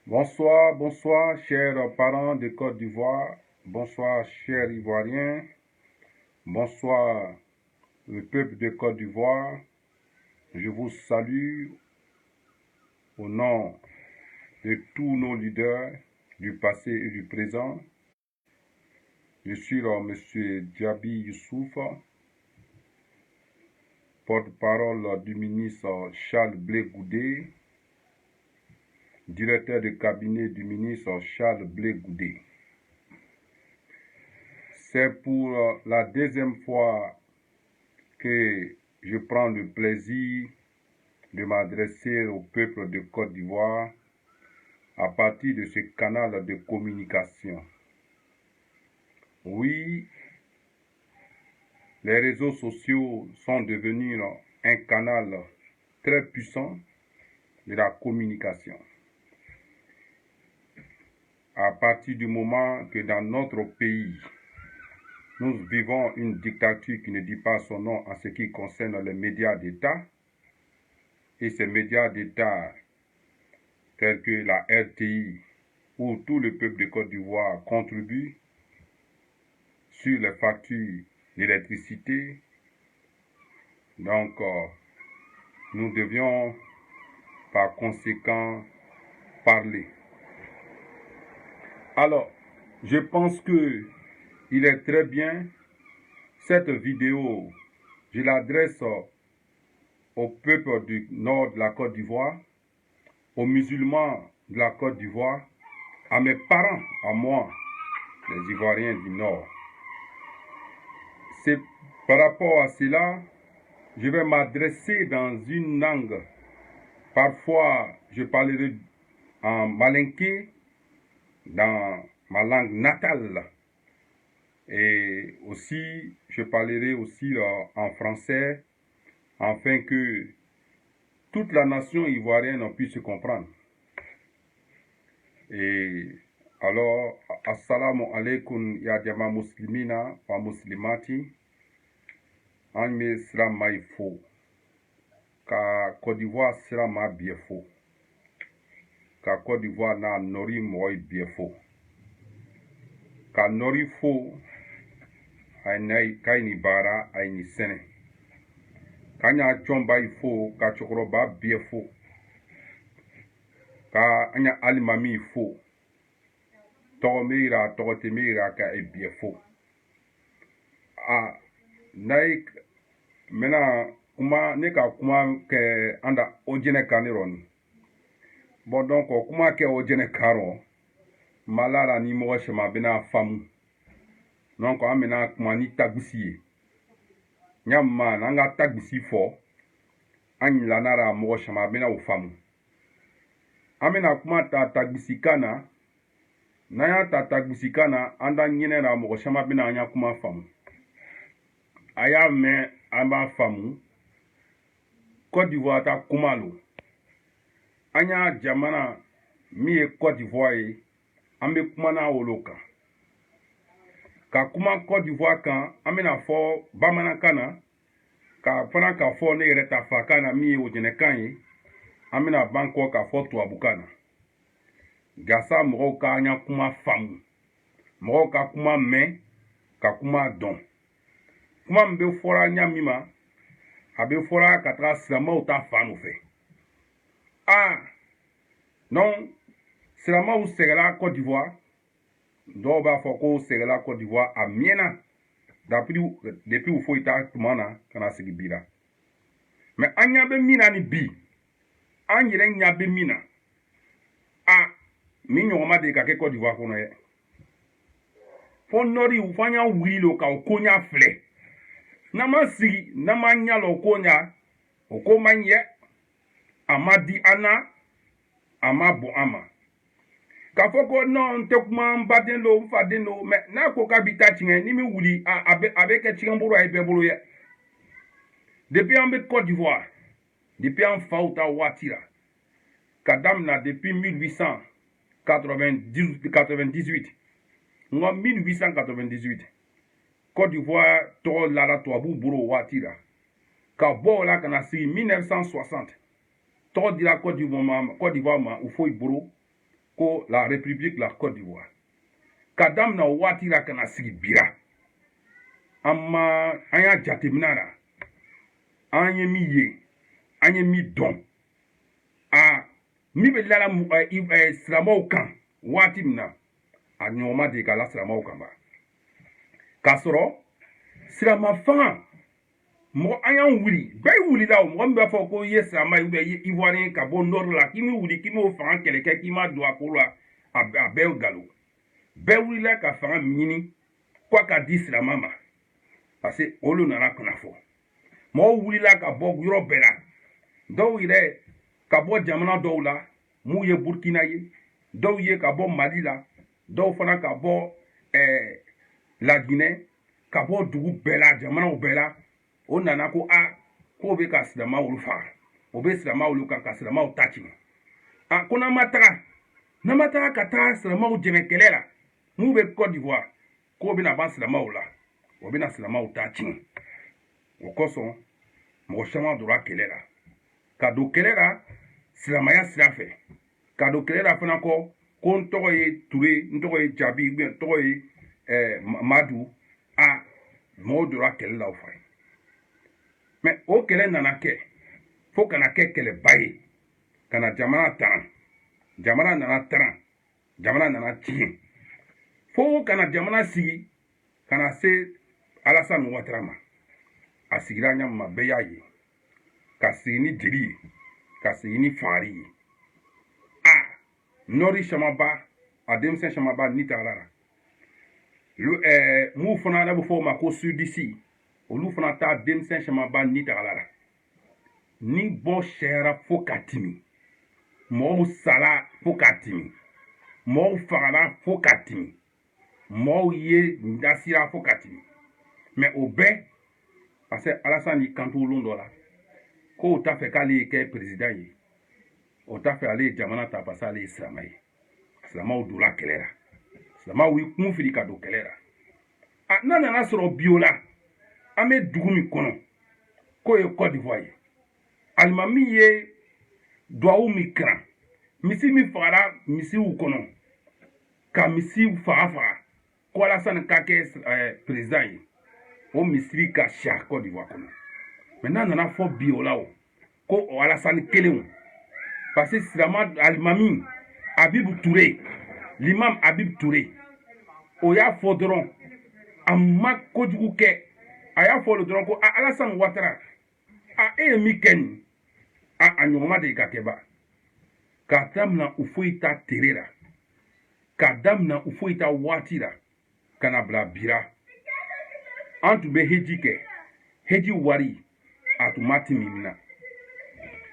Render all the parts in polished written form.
Bonsoir, bonsoir, chers parents de Côte d'Ivoire. Bonsoir, chers Ivoiriens. Bonsoir, le peuple de Côte d'Ivoire. Je vous salue au nom de tous nos leaders du passé et du présent. Je suis M. Diaby Youssouf, porte-parole du ministre Charles Blé Goudé, directeur de cabinet du ministre Charles Blé Goudé. C'est pour la deuxième fois que je prends le plaisir de m'adresser au peuple de Côte d'Ivoire à partir de ce canal de communication. Oui, les réseaux sociaux sont devenus un canal très puissant de la communication. À partir du moment que dans notre pays, nous vivons une dictature qui ne dit pas son nom en ce qui concerne les médias d'État, et ces médias d'État tels que la RTI, où tout le peuple de Côte d'Ivoire contribue sur les factures d'électricité. Donc, nous devions par conséquent parler. Alors, je pense que il est très bien, cette vidéo, je l'adresse au peuple du nord de la Côte d'Ivoire, aux musulmans de la Côte d'Ivoire, à mes parents, à moi, les Ivoiriens du nord. C'est par rapport à cela, je vais m'adresser dans une langue. Parfois, je parlerai en malinké, dans ma langue natale. Et aussi, je parlerai aussi en français, afin que toute la nation ivoirienne puisse se comprendre. Et alors, assalamu alaikum ya jama muslimina wa muslimati. Anme sera maïfo. Ka Côte d'Ivoire sera ma biefo. Ka Côte d'Ivoire na nori moi biefo. Ka nori fo. Aïnai kaini bara aïni sene. Kanya chomba ifo ka chokroba biefo. Ka anya alimami ifo. Tomeira togotemira ka e biefo. Ah, naik mena kuma ne ka kuma ke anda ojene kaniron. Bon donc kuma ke ojene karo. Malara ni mo shema bena famu. Donc amena kuma ni tagusiye. Nyamma nanga tagusi fo. Anyi lanara mo shema bena ufamu. Amena kuma ta tagusi kana. Naya ta tagusi kana anda nyene na mo shema bena anya kuma famu. Aya me amba famu. Côte d'Ivoire ta kumalo. Anya jamana mi Côte d'Ivoire ambe kumana oloka. Ka kuma Côte d'Ivoire kan amena fo bamana kana ka fana ka fo ne yɛrɛ ta fa kana mi o jene kan ye amena banko ka fo tubabu kana. Gasa mɔgɔw ka anya kuma famu. Mɔgɔw ka kuma mɛn ka kuma dɔn. Kuma mbe fɔra nya mima a be fɔra ka taga silamɛw ta fan nɔfɛ. Ah non, silamɛw sɛgɛla Côte d'Ivoire. Dɔw b'a fɔ ko sɛgɛla Côte d'Ivoire a miɛna depuis u foyi t'a tuma na ka na sigi bi la. Mais an ɲa bɛ min na ni bi, an yɛrɛ ɲa bɛ min na, min ɲɔgɔnma de ka kɛ Côte d'Ivoire kɔnɔ ye. Fo nɔri u fɔ an y'a wuli o ka o ko ɲa filɛ. N'an ma sigi, n'an ma ɲa la o ko ɲa, o ko ma ɲɛ, a ma di an na, a ma bon an ma. K'a fɔ ko non n tɛ kuma n baden don n faden don mais n'a ko k'a bi ta tiɲɛ ni min wuli a bɛ kɛ tiɲɛbolo ye bɛɛ bolo ye. Depuis an bɛ Côte d'Ivoire, depuis an faw ta waati la ka damina depuis 1898 n ko 1898 Côte d'Ivoire tɔgɔ lara tubabuw bolo o waati la ka bɔ o la ka na sigi 1960 tɔgɔ dira Côte d'Ivoire ma u foyi bolo ko la République la Côte d'Ivoire. Kadam na wati la kana sigi bira. Amma anya jateminara. Anye mi ye. Anye mi don. A mi be lala siramaw kan wati mina. A nyoma de kala siramaw kan ba. Kasoro sirama fanga mo ayan wuli bay wuli la mo mbe fo ko ye sirama yu be ivoirien ka bon nord la kimi wuli kimi o fanga keleke ki ma do akolo a be galo. Be wuli la ka fanga mini kwa ka di sirama ma. Parce que olu nana kana fo. Mo wuli la ka bo yoro bela. Do ire ka bo jamana do la mu ye Burkina ye, do ye ka bo Mali la, do fana ka bo la Guinée, ka bo dugu bela jamana o bela. O nana ko ko be ka sirama olu fa. O be sirama olu kan ka sirama o tachi. Kona matara. Na matara ka ta sirama o jeme kelela. Mu be Côte d'Ivoire. Ko be na ba sirama o la. O be na sirama o tachi. O koso mo chama dura kelela. Ka do kelela sirama ya sirafe. Ka do kelela fana ko ntogo ye Touré, ntogo ye Jabi, ntogo ye Madu mo dura kelela o fa. Mais o kele nana ke fo kana ke kele baye kana jamana tan jamana nana tan jamana nana tin fo kana jamana sigi kana se Alassane Ouattara ma a sigira nya ma be yaye ka sigi ni jeli ka sigi ni fari nori shamaba ademsen shamaba ni talara mu fana na bu fo ma ko sudisi olu fana ta denmisɛn caman b'a ni tagala la ni bɔ sɛra fo ka timi mɔgɔw sala fo ka timi mɔgɔw fagala fo ka timi mɔgɔw ye dasira fo ka timi mais o bɛɛ parce que Alassane y'i kanto olon dɔ la ko o t'a fɛ k'ale ye kɛ président ye o t'a fɛ ale ye jamana ta parce que ale ye sirama ye siramaw donna kɛlɛ la siramaw y'i kun fili ka don kɛlɛ la n'a nana sɔrɔ bi o la an bɛ dugu min kɔnɔ k'o ye Côte d'Ivoire ye alimami ye duwawu min kalan misi min fagara misiw kɔnɔ ka misiw faga ko Alassane ka kɛ président ye o misiri ka siya Côte d'Ivoire kɔnɔ mais n'a nana fɔ bi o la o ko o Alassane kelen parce que sirama alimami Habib Touré l'imam Habib Touré o y'a fɔ dɔrɔn a ma kojugu kɛ a y'a fɔ le dɔrɔn ko Alassane Ouattara e ye min kɛ nin a ɲɔgɔnma de ka kɛ ba k'a damina u foyi ta tere la k'a damina u foyi ta waati la ka na bila bira an tun bɛ heji kɛ heji wari a tun ma timi na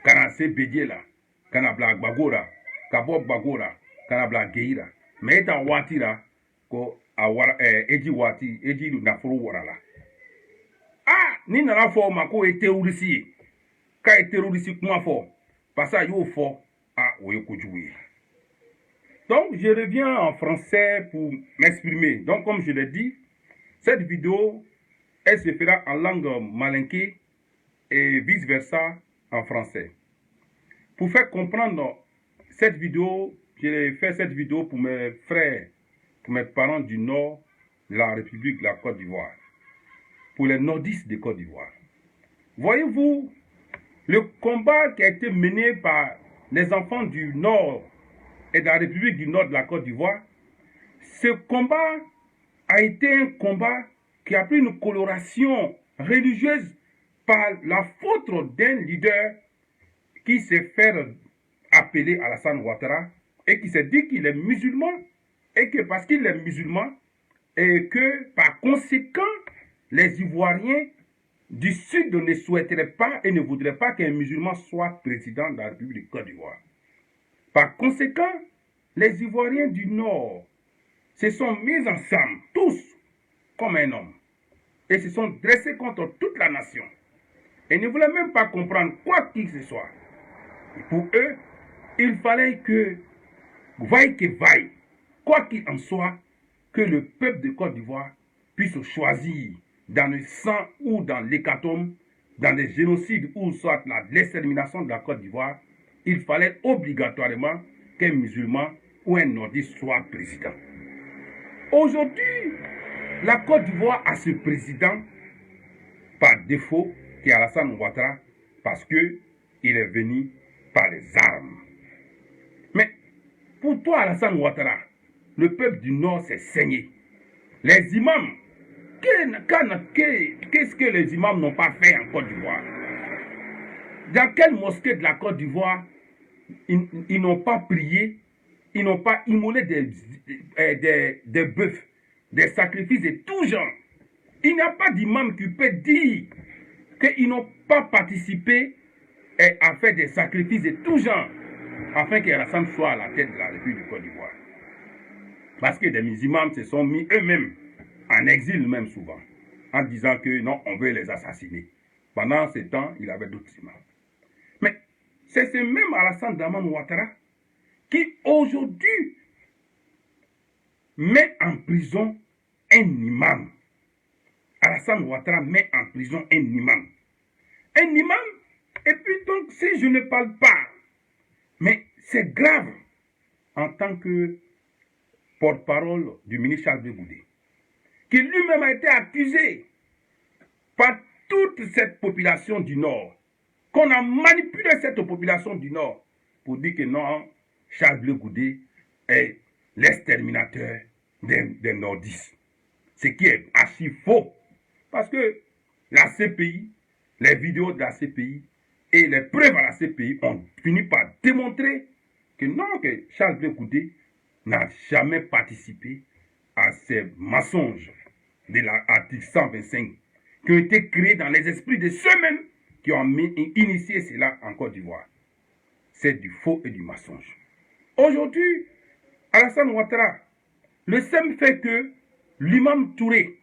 ka na se beje la ka na bila gbago la ka bɔ gbago la ka na bila geyi la mais e ta waati la ko a wara heji waati heji nafolo wara la ni nana fɔ ma ko ye terroriste ye k'a ye terroriste kuma fɔ parce que a y'o fɔ o ye kojugu ye. Donc je reviens en français pour m'exprimer. Donc comme je l'ai dit, cette vidéo elle se fera en langue malinké et vice versa en français. Pour faire comprendre cette vidéo, j'ai fait cette vidéo pour mes frères, pour mes parents du nord de la République de la Côte d'Ivoire, pour les nordistes de Côte d'Ivoire. Voyez-vous, le combat qui a été mené par les enfants du nord et de la République du nord de la Côte d'Ivoire, ce combat a été un combat qui a pris une coloration religieuse par la faute d'un leader qui s'est fait appeler Alassane Ouattara et qui s'est dit qu'il est musulman et que parce qu'il est musulman et que par conséquent les Ivoiriens du Sud ne souhaiteraient pas et ne voudraient pas qu'un musulman soit président de la République de Côte d'Ivoire. Par conséquent, les Ivoiriens du Nord se sont mis ensemble, tous, comme un homme, et se sont dressés contre toute la nation. Et ne voulaient même pas comprendre quoi qu'il ce soit. Et pour eux, il fallait que, vaille que vaille, quoi qu'il en soit, que le peuple de Côte d'Ivoire puisse choisir dans le sang ou dans l'hécatombe, dans les génocides ou soit l'extermination de la Côte d'Ivoire, il fallait obligatoirement qu'un musulman ou un nordiste soit président. Aujourd'hui, la Côte d'Ivoire a ce président par défaut qui est Alassane Ouattara parce qu'il est venu par les armes. Mais pour toi, Alassane Ouattara, le peuple du Nord s'est saigné. Les imams, qu'est-ce que les imams n'ont pas fait en Côte d'Ivoire? Dans quelle mosquée de la Côte d'Ivoire ils n'ont pas prié, ils n'ont pas immolé des bœufs, des sacrifices de tout genre? Il n'y a pas d'imam qui peut dire qu'ils n'ont pas participé à faire des sacrifices de tout genre afin qu'Alassane soit à la tête de la République de Côte d'Ivoire. Parce que des imams se sont mis eux-mêmes en exil même souvent, en disant que non, on veut les assassiner. Pendant ce temps, il avait d'autres imams. Mais c'est ce même Alassane Dramane Ouattara qui aujourd'hui met en prison un imam. Alassane Ouattara met en prison un imam. Un imam, et puis donc si je ne parle pas, mais c'est grave en tant que porte-parole du ministre Charles Blé Goudé, qui lui-même a été accusé par toute cette population du Nord, qu'on a manipulé cette population du Nord pour dire que non, Charles Blé Goudé est l'exterminateur des nordistes. Ce qui est archi faux. Parce que la CPI, les vidéos de la CPI et les preuves à la CPI ont fini par démontrer que non, que Charles Blé Goudé n'a jamais participé à ces mensonges de l'article 125 qui ont été créés dans les esprits de ceux-mêmes qui ont initié cela en Côte d'Ivoire. C'est du faux et du mensonge. Aujourd'hui, Alassane Ouattara, le seul fait que l'imam Touré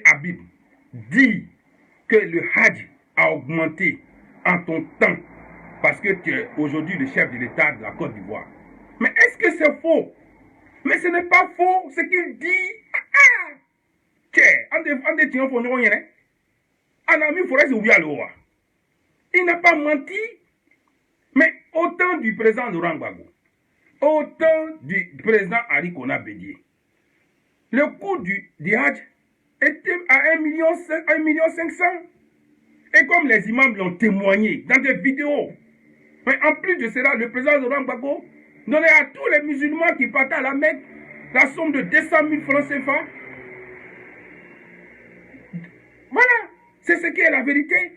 Habib dit que le Hajj a augmenté en ton temps parce que tu es aujourd'hui le chef de l'État de la Côte d'Ivoire. Mais est-ce que c'est faux? Mais ce n'est pas faux ce qu'il dit. Il n'a pas menti. Mais autant du président Laurent Gbagbo, autant du président Ali Kona Bédié, le coût du Hajj était à 1,5 million. Et comme les imams l'ont témoigné dans des vidéos, mais en plus de cela, le président Laurent Gbagbo donnait à tous les musulmans qui partaient à la Mecque la somme de 200 000 francs CFA. Voilà, c'est ce qui est la vérité.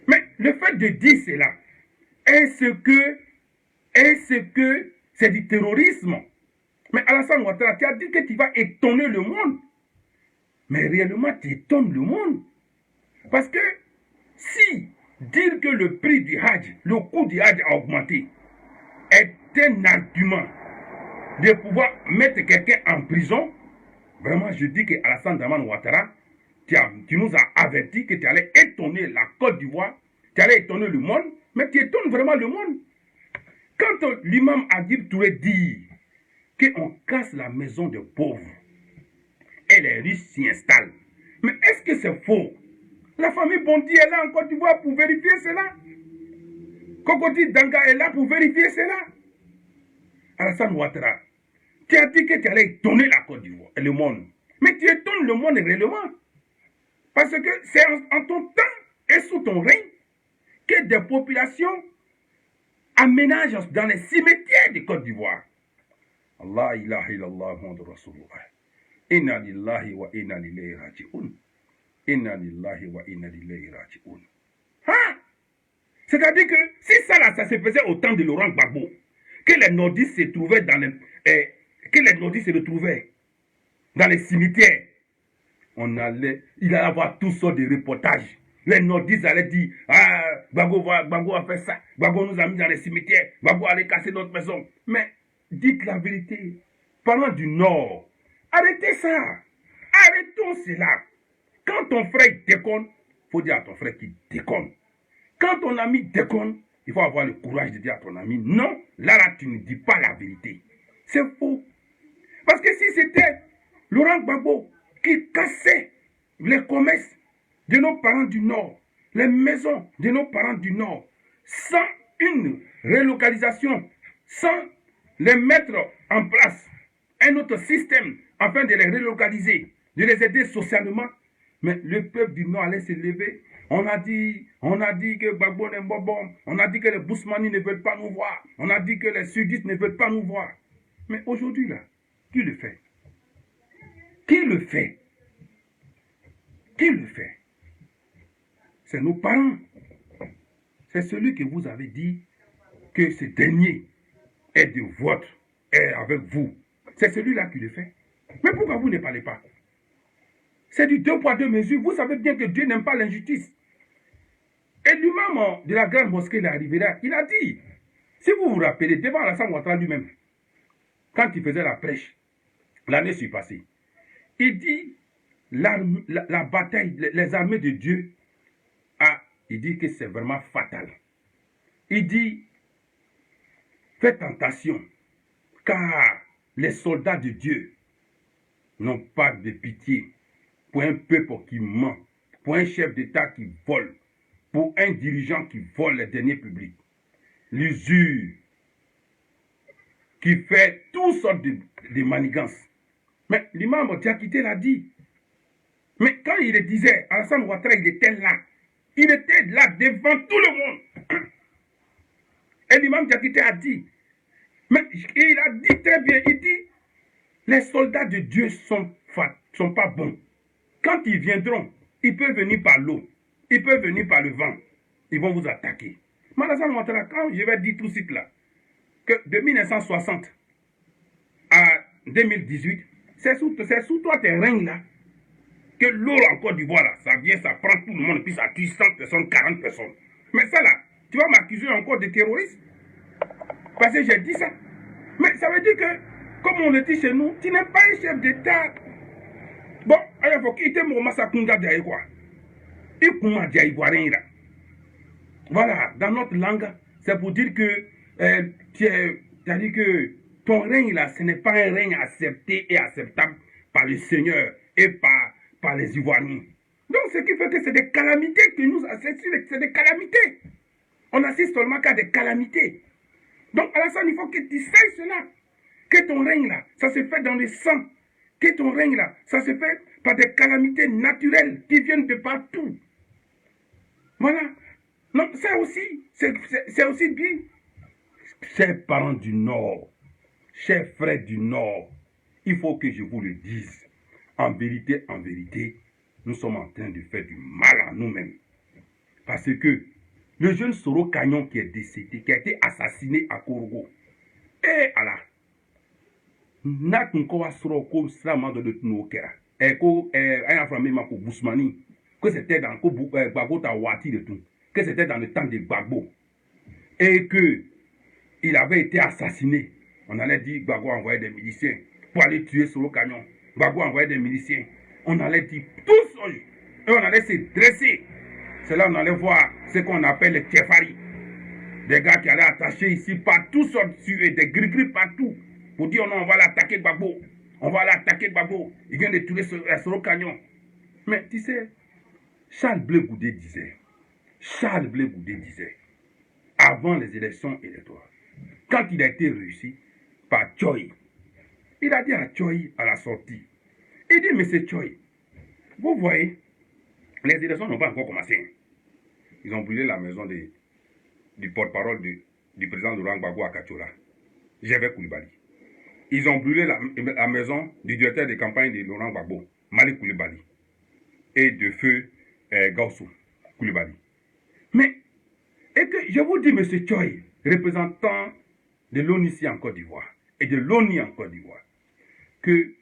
Mais le fait de dire cela, est-ce que c'est du terrorisme? Mais Alassane Ouattara, tu as dit que tu vas étonner le monde. Mais réellement, tu étonnes le monde. Parce que si dire que le prix du Hajj, le coût du Hajj a augmenté, est un argument de pouvoir mettre quelqu'un en prison, vraiment, je dis que Alassane Dramane Ouattara, tu nous as averti que tu allais étonner la Côte d'Ivoire, tu allais étonner le monde, mais tu étonnes vraiment le monde. Quand l'imam Adib Touré dit qu'on casse la maison des pauvres et les riches s'y installent, mais est-ce que c'est faux? La famille Bondi est là en Côte d'Ivoire pour vérifier cela. Kokoti Danga est là pour vérifier cela. Alassane Ouattara, tu as dit que tu allais étonner la Côte d'Ivoire et le monde. Mais tu étonnes le monde réellement. Parce que c'est en ton temps et sous ton règne que des populations aménagent dans les cimetières de Côte d'Ivoire. Allah ilaha illallah Muhammad Rasulullah. Inna lillahi wa inna ilayhi raji'un. Inna lillahi wa inna ilayhi raji'un. Hein? C'est-à-dire que si ça là, ça se faisait au temps de Laurent Gbagbo, que les nordistes se trouvaient dans les cimetières, il allait avoir toutes sortes de reportages. Les nordistes allaient dire, Gbagbo a fait ça, Gbagbo nous a mis dans les cimetières, Gbagbo allait casser notre maison. Mais dites la vérité, parlant du Nord, arrêtez ça, arrêtons cela. Quand ton frère déconne, il faut dire à ton frère qu'il déconne. Quand ton ami déconne, il faut avoir le courage de dire à ton ami, non, là, tu ne dis pas la vérité. C'est faux. Parce que si c'était Laurent Gbagbo qui cassait les commerces de nos parents du Nord, les maisons de nos parents du Nord, sans une relocalisation, sans les mettre en place un autre système afin de les relocaliser, de les aider socialement. Mais le peuple du Nord allait se lever. On a dit que Gbagbo n'est pas bon. On a dit que les Bousmani ne veulent pas nous voir. On a dit que les sudistes ne veulent pas nous voir. Mais aujourd'hui, là, qui le fait? Qui le fait? Qui le fait? C'est nos parents. C'est celui que vous avez dit que ce dernier est de votre, est avec vous. C'est celui-là qui le fait. Mais pourquoi vous ne parlez pas? C'est du 2 poids 2 mesures. Vous savez bien que Dieu n'aime pas l'injustice. Et l'imam de la grande mosquée, il est arrivé là, il a dit, si vous vous rappelez, devant Alassane Ouattara lui-même, quand il faisait la prêche, l'année surpassée, il dit, la bataille, les armées de Dieu, il dit que c'est vraiment fatal. Il dit, faites attention, car les soldats de Dieu n'ont pas de pitié pour un peuple qui ment, pour un chef d'État qui vole, pour un dirigeant qui vole les deniers publics, l'usure, qui fait toutes sortes de manigances. Mais l'imam Diakité l'a dit. Mais quand il le disait, Alassane Ouattara, il était là. Il était là devant tout le monde. Et l'imam Diakité a dit, mais il a dit très bien, il dit, les soldats de Dieu sont pas bons. Quand ils viendront, ils peuvent venir par l'eau, ils peuvent venir par le vent, ils vont vous attaquer. Mais Alassane Ouattara, quand je vais dire tout de suite là, que de 1960 à 2018, c'est sous toi tes règnes là, que l'eau en Côte d'Ivoire là, ça vient, ça prend tout le monde, et puis ça tue 100 personnes, 40 personnes. Mais ça là, tu vas m'accuser encore de terrorisme? Parce que j'ai dit ça. Mais ça veut dire que, comme on le dit chez nous, tu n'es pas un chef d'État. Bon, il faut qu'il te mette ça kunga d'Aïe quoi. Il kuma d'Aïe ivoirien là. Voilà, dans notre langue, c'est pour dire que, c'est-à-dire que ton règne là, ce n'est pas un règne accepté et acceptable par le Seigneur et par les Ivoiriens. Donc, ce qui fait que c'est des calamités que nous assistons, c'est des calamités. On assiste seulement qu'à des calamités. Donc, Alassane, il faut que tu saches cela. Que ton règne là, ça se fait dans le sang. Que ton règne là, ça se fait par des calamités naturelles qui viennent de partout. Voilà. Donc, ça aussi, c'est aussi bien. Chers parents du Nord, chers frères du Nord, il faut que je vous le dise. En vérité, nous sommes en train de faire du mal à nous-mêmes. Parce que le jeune Soro Canyon qui est décédé, qui a été assassiné à Korogo, et alors, n'a qu'un Soro comme Srama de Tunokera, et un affamé Mako Bousmani, que c'était dans Gbagbo Tawati de tout, que c'était dans le temps de Gbagbo, et que il avait été assassiné. On allait dire Gbagbo envoyait des miliciens pour aller tuer Soro Canyon. Gbagbo envoyait des miliciens. On allait dire tous, et on allait se dresser. C'est là on allait voir ce qu'on appelle les Tchefari. Des gars qui allaient attacher ici partout, des gris-gris partout, pour dire non, on va l'attaquer Gbagbo. On va l'attaquer Gbagbo. Il vient de tuer Soro Canyon. Mais tu sais, Charles Blé Goudé disait, avant les élections électorales, quand il a été réussi par Choy, il a dit à Choy à la sortie, il dit, monsieur Choy, vous voyez, les élections n'ont pas encore commencé. Ils ont brûlé la maison du porte-parole du président Laurent Gbagbo à Kachola, Gervais Koulibaly. Ils ont brûlé la maison du directeur de campagne de Laurent Gbagbo, Malik Koulibaly, et de feu Gaussou Koulibaly. Mais, et que je vous dis, M. Choy, représentant de l'ONICI en Côte d'Ivoire et de l'ONI en Côte d'Ivoire, que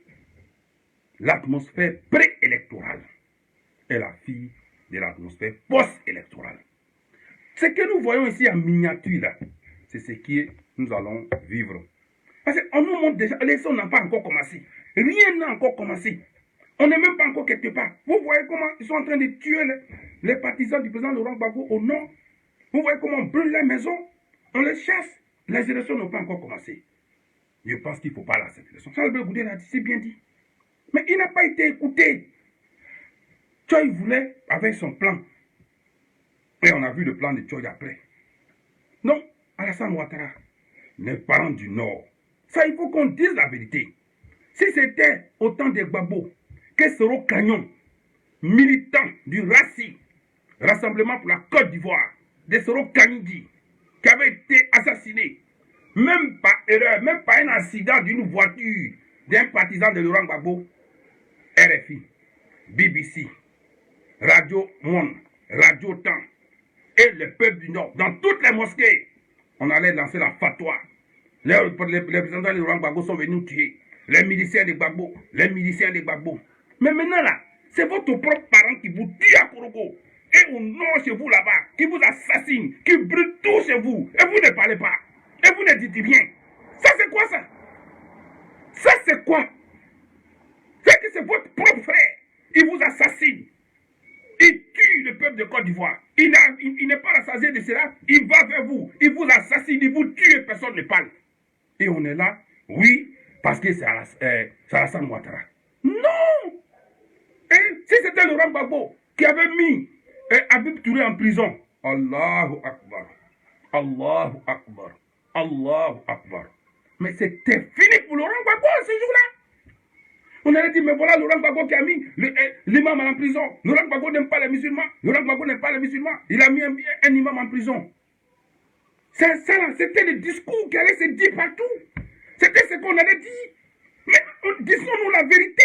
l'atmosphère préélectorale est la fille de l'atmosphère post-électorale. Ce que nous voyons ici en miniature, là, c'est ce que nous allons vivre. Parce qu'on nous montre déjà, l'élection n'a pas encore commencé. Rien n'a encore commencé. On n'est même pas encore quelque part. Vous voyez comment ils sont en train de tuer les partisans du président Laurent Gbagbo au nord. Vous voyez comment on brûle les maisons. On les chasse. Les élections n'ont pas encore commencé. Je pense qu'il ne faut pas la cette élection. Charles Blé Goudé l'a dit, c'est bien dit. Mais il n'a pas été écouté. Choy voulait avec son plan. Et on a vu le plan de Choy après. Donc, Alassane Ouattara, les parents du Nord, Ça, il faut qu'on dise la vérité. Si c'était autant de Gbagbo que Soro Canyon, militant du RACI, Rassemblement pour la Côte d'Ivoire, de Soro Kanidi, qui avait été assassiné, même par erreur, même par un accident d'une voiture d'un partisan de Laurent Gbagbo, RFI, BBC, Radio Monde, Radio Temps et le peuple du Nord, dans toutes les mosquées, on allait lancer la fatwa. Les représentants de Laurent Gbagbo sont venus tuer les miliciens de Gbagbo, les miliciens de Gbagbo. Mais maintenant là, c'est votre propre parent qui vous tue à Korogo. Et au nord chez vous là-bas, qui vous assassine, qui brûle tout chez vous. Et vous ne parlez pas. Et vous ne dites rien. Ça c'est quoi ça? Ça c'est quoi? C'est que c'est votre propre frère. Il vous assassine. Il tue le peuple de Côte d'Ivoire. Il n'est pas rassasié de cela. Il va vers vous. Il vous assassine. Il vous tue et personne ne parle. Et on est là, oui, parce que c'est Alassane Ouattara. Non! Et si c'était Laurent Gbagbo qui avait mis Habib Touré en prison, Allahu Akbar, Allahu Akbar, Allahu Akbar. Mais c'était fini pour Laurent Gbagbo ce jour-là. On aurait dit, mais voilà Laurent Gbagbo qui a mis l'imam en prison. Laurent Gbagbo n'aime pas les musulmans. Laurent Gbagbo n'aime pas les musulmans. Il a mis un imam en prison. C'est ça, c'était le discours qui allait se dire partout. C'était ce qu'on allait dire. Mais disons-nous la vérité.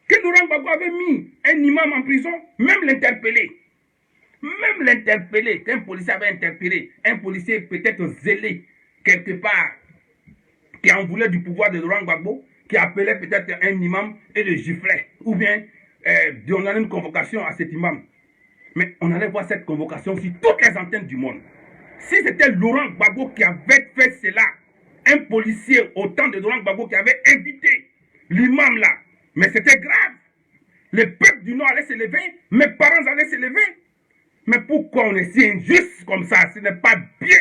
Que Laurent Gbagbo avait mis un imam en prison, même l'interpellé. Même l'interpellé, qu'un policier avait interpellé, un policier peut-être zélé, quelque part, qui en voulait du pouvoir de Laurent Gbagbo, qui appelait peut-être un imam et le giflait. Ou bien, on allait une convocation à cet imam. Mais on allait voir cette convocation sur toutes les antennes du monde. Si c'était Laurent Gbagbo qui avait fait cela, un policier au temps de Laurent Gbagbo qui avait invité l'imam là, mais c'était grave. Le peuple du Nord allait se lever, mes parents allaient se lever. Mais pourquoi on est si injuste comme ça? Ce n'est pas bien.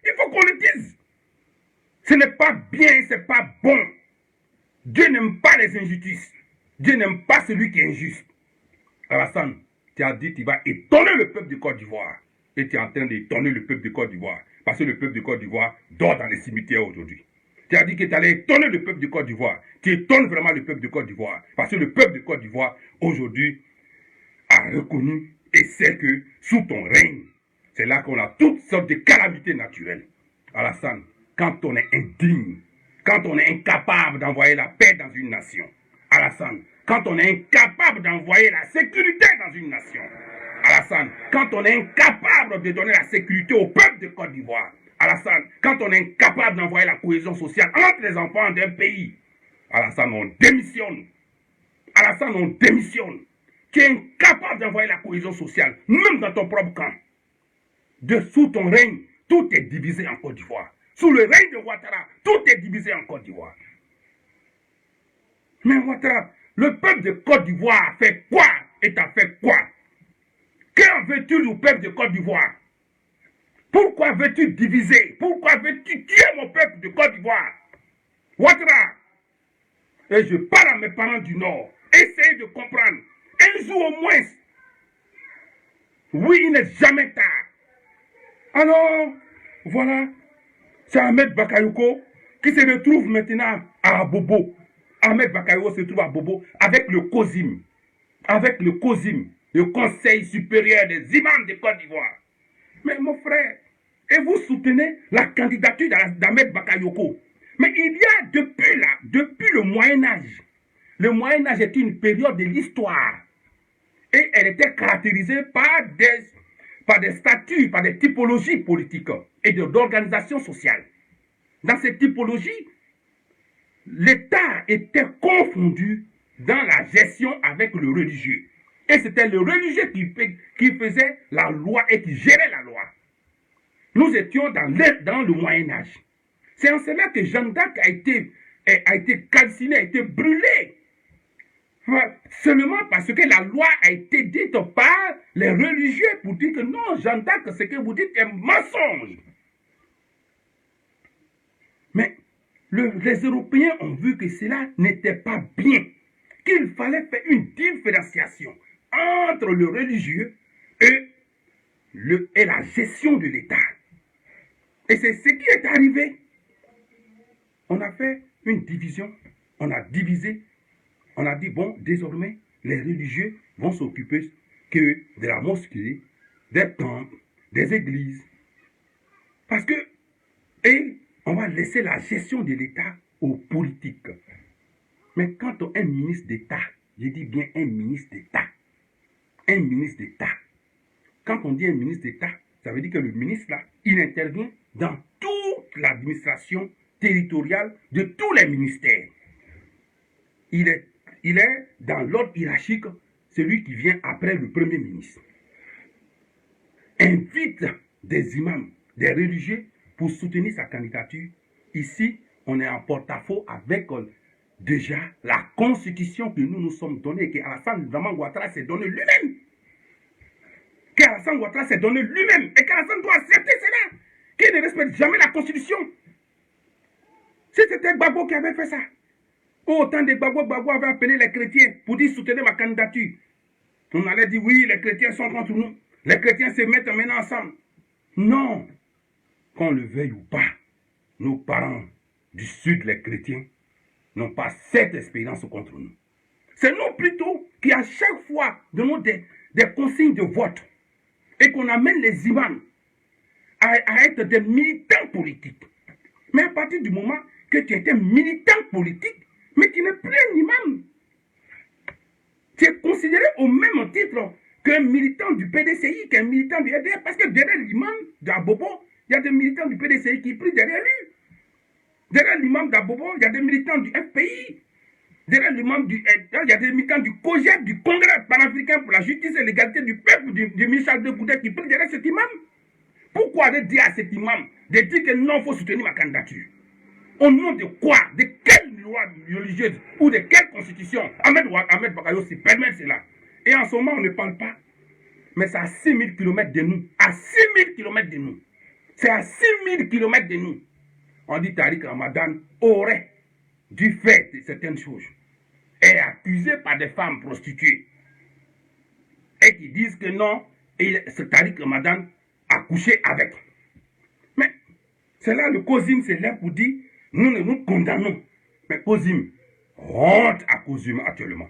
Il faut qu'on le dise. Ce n'est pas bien, ce n'est pas bon. Dieu n'aime pas les injustices. Dieu n'aime pas celui qui est injuste. Alassane, tu as dit que tu vas étonner le peuple de Côte d'Ivoire. Et tu es en train d'étonner le peuple de Côte d'Ivoire. Parce que le peuple de Côte d'Ivoire dort dans les cimetières aujourd'hui. Tu as dit que tu allais étonner le peuple de Côte d'Ivoire. Tu étonnes vraiment le peuple de Côte d'Ivoire. Parce que le peuple de Côte d'Ivoire, aujourd'hui, a reconnu et sait que sous ton règne, c'est là qu'on a toutes sortes de calamités naturelles. Alassane, quand on est indigne, quand on est incapable d'envoyer la paix dans une nation. Alassane, quand on est incapable d'envoyer la sécurité dans une nation. Alassane, quand on est incapable de donner la sécurité au peuple de Côte d'Ivoire. Alassane, quand on est incapable d'envoyer la cohésion sociale entre les enfants d'un pays. Alassane, on démissionne. Alassane, on démissionne. Tu es incapable d'envoyer la cohésion sociale, même dans ton propre camp. Sous ton règne, tout est divisé en Côte d'Ivoire. Sous le règne de Ouattara, tout est divisé en Côte d'Ivoire. Mais Ouattara, le peuple de Côte d'Ivoire a fait quoi et t'as fait quoi? Qu'en veux-tu du peuple de Côte d'Ivoire? Pourquoi veux-tu diviser? Pourquoi veux-tu tuer mon peuple de Côte d'Ivoire? Ouattara, et je parle à mes parents du Nord, essayez de comprendre. Un jour au moins, oui, il n'est jamais tard. Alors, voilà, c'est Ahmed Bakayoko qui se retrouve maintenant à Bobo. Ahmed Bakayoko se trouve à Bobo avec le COSIM. Avec le COSIM, le Conseil supérieur des imams de Côte d'Ivoire. Mais mon frère, et vous soutenez la candidature d'Ahmed Bakayoko. Mais il y a depuis le Moyen-Âge. Le Moyen-Âge est une période de l'histoire. Et elle était caractérisée par des statuts, par des typologies politiques et d'organisations sociales. Dans ces typologies, l'État était confondu dans la gestion avec le religieux. Et c'était le religieux qui faisait la loi et qui gérait la loi. Nous étions dans le Moyen-Âge. C'est en cela que Jeanne d'Arc a été calcinée, a été brûlée. Seulement parce que la loi a été dite par les religieux pour dire que non, Jeanne d'Arc, ce que vous dites est un mensonge. Mais les Européens ont vu que cela n'était pas bien, qu'il fallait faire une différenciation entre le religieux et la gestion de l'État. Et c'est ce qui est arrivé. On a fait une division, on a divisé, on a dit, bon, désormais, les religieux vont s'occuper que de la mosquée, des temples, des églises. Parce que, et on va laisser la gestion de l'État aux politiques. Mais quand un ministre d'État, je dis bien un ministre d'État, quand on dit un ministre d'État, ça veut dire que le ministre, là, il intervient dans toute l'administration territoriale de tous les ministères. Il est dans l'ordre hiérarchique, celui qui vient après le Premier ministre. Invite des imams, des religieux pour soutenir sa candidature. Ici, on est en porte-à-faux avec déjà la constitution que nous nous sommes donnée, qu'Alassane Ouattara s'est donné lui-même. Qu'Alassane Ouattara s'est donné lui-même et qu'Alassane doit accepter cela, qu'il ne respecte jamais la constitution. Si c'était Gbagbo qui avait fait ça, autant de Gbagbo avait appelé les chrétiens pour dire soutenir ma candidature. On allait dire oui, les chrétiens sont contre nous. Les chrétiens se mettent maintenant ensemble. Non. Qu'on le veuille ou pas, nos parents du Sud, les chrétiens, n'ont pas cette expérience contre nous. C'est nous plutôt qui à chaque fois donnons des consignes de vote et qu'on amène les imams à être des militants politiques. Mais à partir du moment que tu étais militant politique, mais tu n'es plus un imam, tu es considéré au même titre qu'un militant du PDCI, qu'un militant du RDR, parce que derrière l'imam d'Abobo, il y a des militants du PDCI qui prient derrière lui. Derrière l'imam d'Abobo, il y a des militants du FPI. Derrière l'imam il y a des militants du COGEP, du Congrès panafricain pour la justice et l'égalité du peuple, du Michel de Goudet qui prient derrière cet imam. Pourquoi de dire à cet imam de dire que non, il faut soutenir ma candidature? Au nom de quoi? De quelle loi religieuse ou de quelle constitution Ahmed Bakayo se permet cela? Et en ce moment, on ne parle pas. Mais c'est à 6000 km de nous. À 6000 km de nous. C'est à 6000 km de nous. On dit Tariq Ramadan aurait dû faire certaines choses. Et est accusé par des femmes prostituées. Et qui disent que non, ce Tariq Ramadan a couché avec. Mais c'est là le COSIM c'est là pour dire nous nous condamnons. Mais COSIM, honte à COSIM actuellement.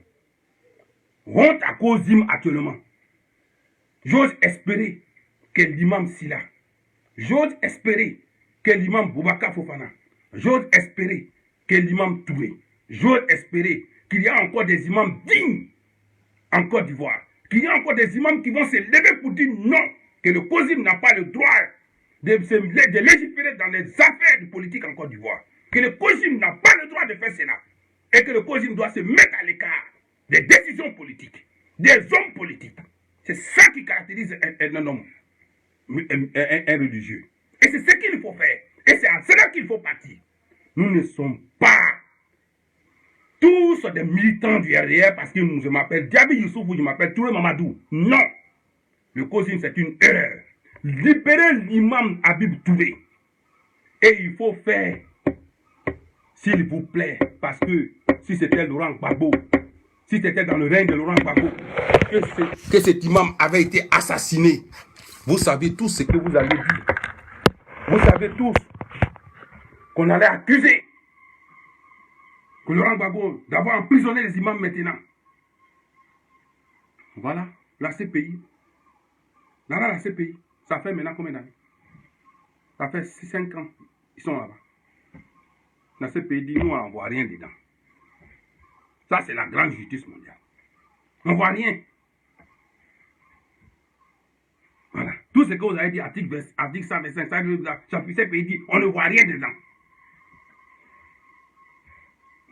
Honte à COSIM actuellement. J'ose espérer que l'imam Silla, j'ose espérer que l'imam Boubacar Fofana, j'ose espérer que l'imam Touré, j'ose espérer qu'il y a encore des imams dignes en Côte d'Ivoire, qu'il y a encore des imams qui vont se lever pour dire non, que le COSIM n'a pas le droit de légiférer dans les affaires de politique en Côte d'Ivoire, que le COSIM n'a pas le droit de faire cela, et que le COSIM doit se mettre à l'écart des décisions politiques, des hommes politiques. C'est ça qui caractérise un homme, un religieux. Et c'est ce qu'il faut faire. Et c'est à cela qu'il faut partir. Nous ne sommes pas tous des militants du RDR parce que je m'appelle Diaby Youssouf ou je m'appelle Touré Mamadou. Non. Le COSIM, c'est une erreur. Libérez l'imam Habib Touré. Et il faut faire, s'il vous plaît, parce que si c'était Laurent Gbagbo, si c'était dans le règne de Laurent Gbagbo, que cet imam avait été assassiné, vous savez tous ce que vous allez dire. Vous savez tous qu'on allait accuser que Laurent Gbagbo d'avoir emprisonné les imams maintenant. Voilà, la CPI. La CPI, ça fait maintenant combien d'années? Ça fait 5 ans, ils sont là-bas. La CPI dit, nous, on ne voit rien dedans. Ça, c'est la grande justice mondiale. On ne voit rien. Voilà. Tout ce que vous avez dit, article 125, chapitre CPI dit, on ne voit rien dedans.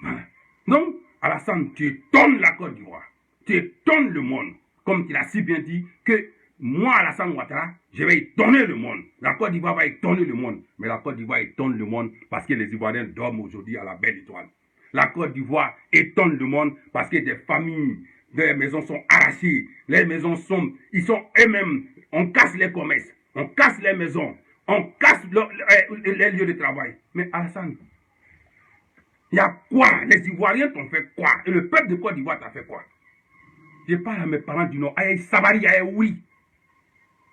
Voilà. Donc, Alassane, tu étonnes la Côte d'Ivoire. Tu étonnes le monde. Comme tu l'as si bien dit, que moi, Alassane Ouattara, je vais étonner le monde. La Côte d'Ivoire va étonner le monde. Mais la Côte d'Ivoire étonne le monde parce que les Ivoiriens dorment aujourd'hui à la belle étoile. La Côte d'Ivoire étonne le monde parce que des familles, des maisons sont arrachées. Les maisons sont, ils sont eux-mêmes, on casse les commerces, on casse les maisons, on casse les lieux de travail. Mais Alassane, il y a quoi? Les Ivoiriens t'ont fait quoi? Et le peuple de Côte d'Ivoire t'a fait quoi? Je parle à mes parents du Nord. Aïe, Sabari, aïe, oui.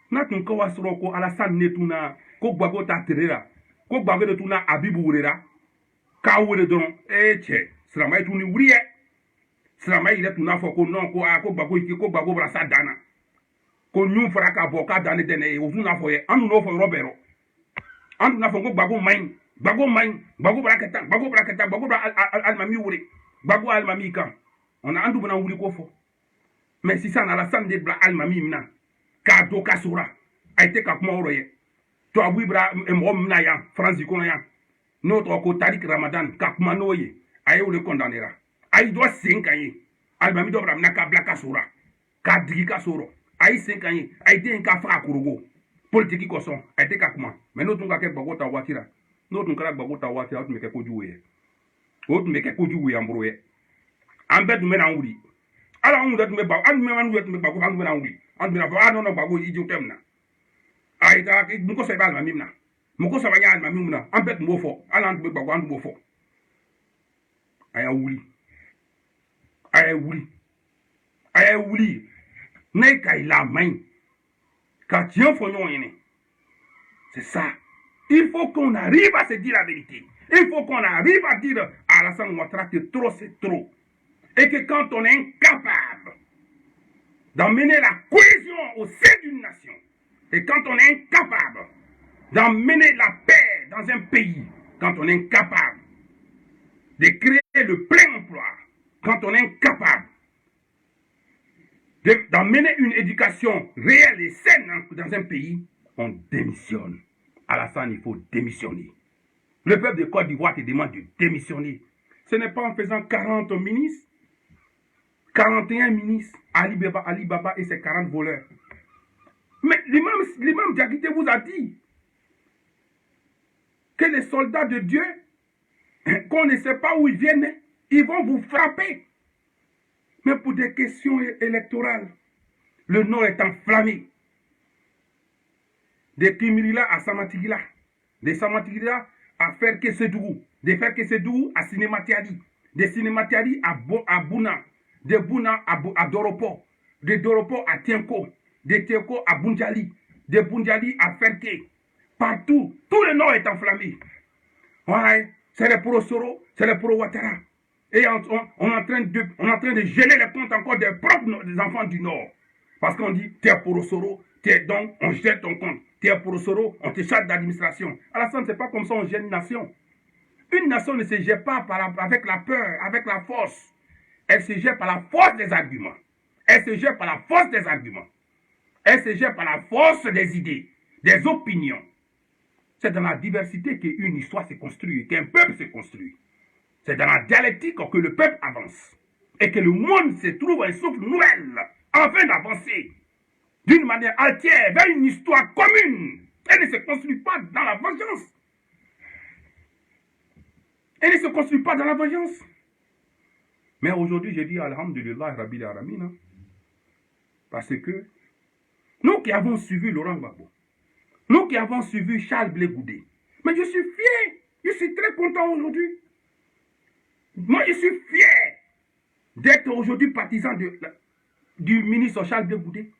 Natun Kawasro, ko Alassane Netuna, ko Gbago Taterera, ko Gbago de Tuna Abibou Rera. Kawele don che silamɛ tuni wuriye silamɛ yɛrɛ tun n'a fɔ ko non ko ko gbagbo bara sa dana ko ɲun fara ka bɔ k'a danne tɛ ne ye o tun n'a fɔ ye an n'o fɔ yɔrɔ bɛɛ rɔ an tun n'a fɔ ko gbagbo maɲi gbagbo bara kɛ tan gbagbo bara alimami wuri gbagbo alimami kan an tun bɛna wuli ko fɔ mɛ sisan Alassane de bila alimami min na k'a don ka so la a tɛ ka kuma o rɔ ye tubabu bara mɔgɔ min na yan Faransi kɔnɔ yan n'o tɔgɔ ko Tariq Ramadan ka kuma n'o ye a ye o de condamnera a y'i dɔ sen kan ye alimami dɔ bara mina k'a bila ka so la k'a digi ka so rɔ a y'i sen kan ye a ye den k'a faga korogo politiki kosɔn a tɛ ka kuma mɛ n'o tun ka kɛ Gbagbo ta waati la n'o tun kɛra Gbagbo ta waati la o tun bɛ kɛ kojugu ye o tun bɛ kɛ kojugu ye an bolo ye an bɛɛ tun bɛ n'an wuli ala anw yɛrɛ tun bɛ Gbagbo an tun bɛ Gbagbo an tun bɛ n'an wuli an tun bɛ n'a fɔ a nɔnɔ Gbagbo i jo tɛ min na a ye taa mun kosɔn i b'a alimami min na mun kosɔn an y'a alimami min na an bɛɛ tun b'o fɔ hali an tun bɛ Gbagbo an tun b'o fɔ a y'a wuli a y'a wuli ne ka i la main ka tiɲɛ fɔ ɲɔgɔn ɲɛna c'est ça il faut qu'on arrive à se dire la vérité il faut qu'on arrive à dire à Alassane Ouattara que trop c'est trop et que quand on est incapable d'emmener la cohésion au sein d'une nation et quand on est incapable d'emmener la paix dans un pays, quand on est incapable de créer le plein emploi, quand on est incapable d'emmener une éducation réelle et saine dans un pays, on démissionne. Alassane, il faut démissionner. Le peuple de Côte d'Ivoire te demande de démissionner. Ce n'est pas en faisant 40 ministres, 41 ministres, Ali Baba et ses 40 voleurs. Mais l'imam Diakité vous a dit que les soldats de Dieu, qu'on ne sait pas où ils viennent, ils vont vous frapper. Mais pour des questions électorales, le Nord est enflammé. Des Kimirila à Samatigila, des Samatigila à Ferke-Sedougou, des Ferke-Sedougou à Cinématiadi, des Cinématiadi à Bouna, des Bouna à Doropo, des Doropo à Tienko, des Tienko à Bundiali, des Bundiali à Ferke. Partout, tout le Nord est enflammé. Ouais, c'est les pro-Soro, c'est les pro-Ouattara. Et on est en train de geler les comptes encore des propres des enfants du Nord. Parce qu'on dit, t'es pro-Soro, donc on gèle ton compte. T'es pro-Soro, on te charge d'administration. Alassane, c'est pas comme ça on gère une nation. Une nation ne se gère pas avec la peur, avec la force. Elle se gère par la force des arguments. Elle se gère par la force des arguments. Elle se gère par la force des idées, des opinions. C'est dans la diversité qu'une histoire se construit, qu'un peuple se construit. C'est dans la dialectique que le peuple avance. Et que le monde se trouve un souffle nouvel, afin d'avancer d'une manière entière vers une histoire commune. Elle ne se construit pas dans la vengeance. Elle ne se construit pas dans la vengeance. Mais aujourd'hui, je dis Alhamdulillah Rabbil Alamin. Parce que nous qui avons suivi Laurent Gbagbo, nous qui avons suivi Charles Blé Goudé, mais je suis fier, je suis très content aujourd'hui. Moi, je suis fier d'être aujourd'hui partisan du ministre Charles Blé Goudé,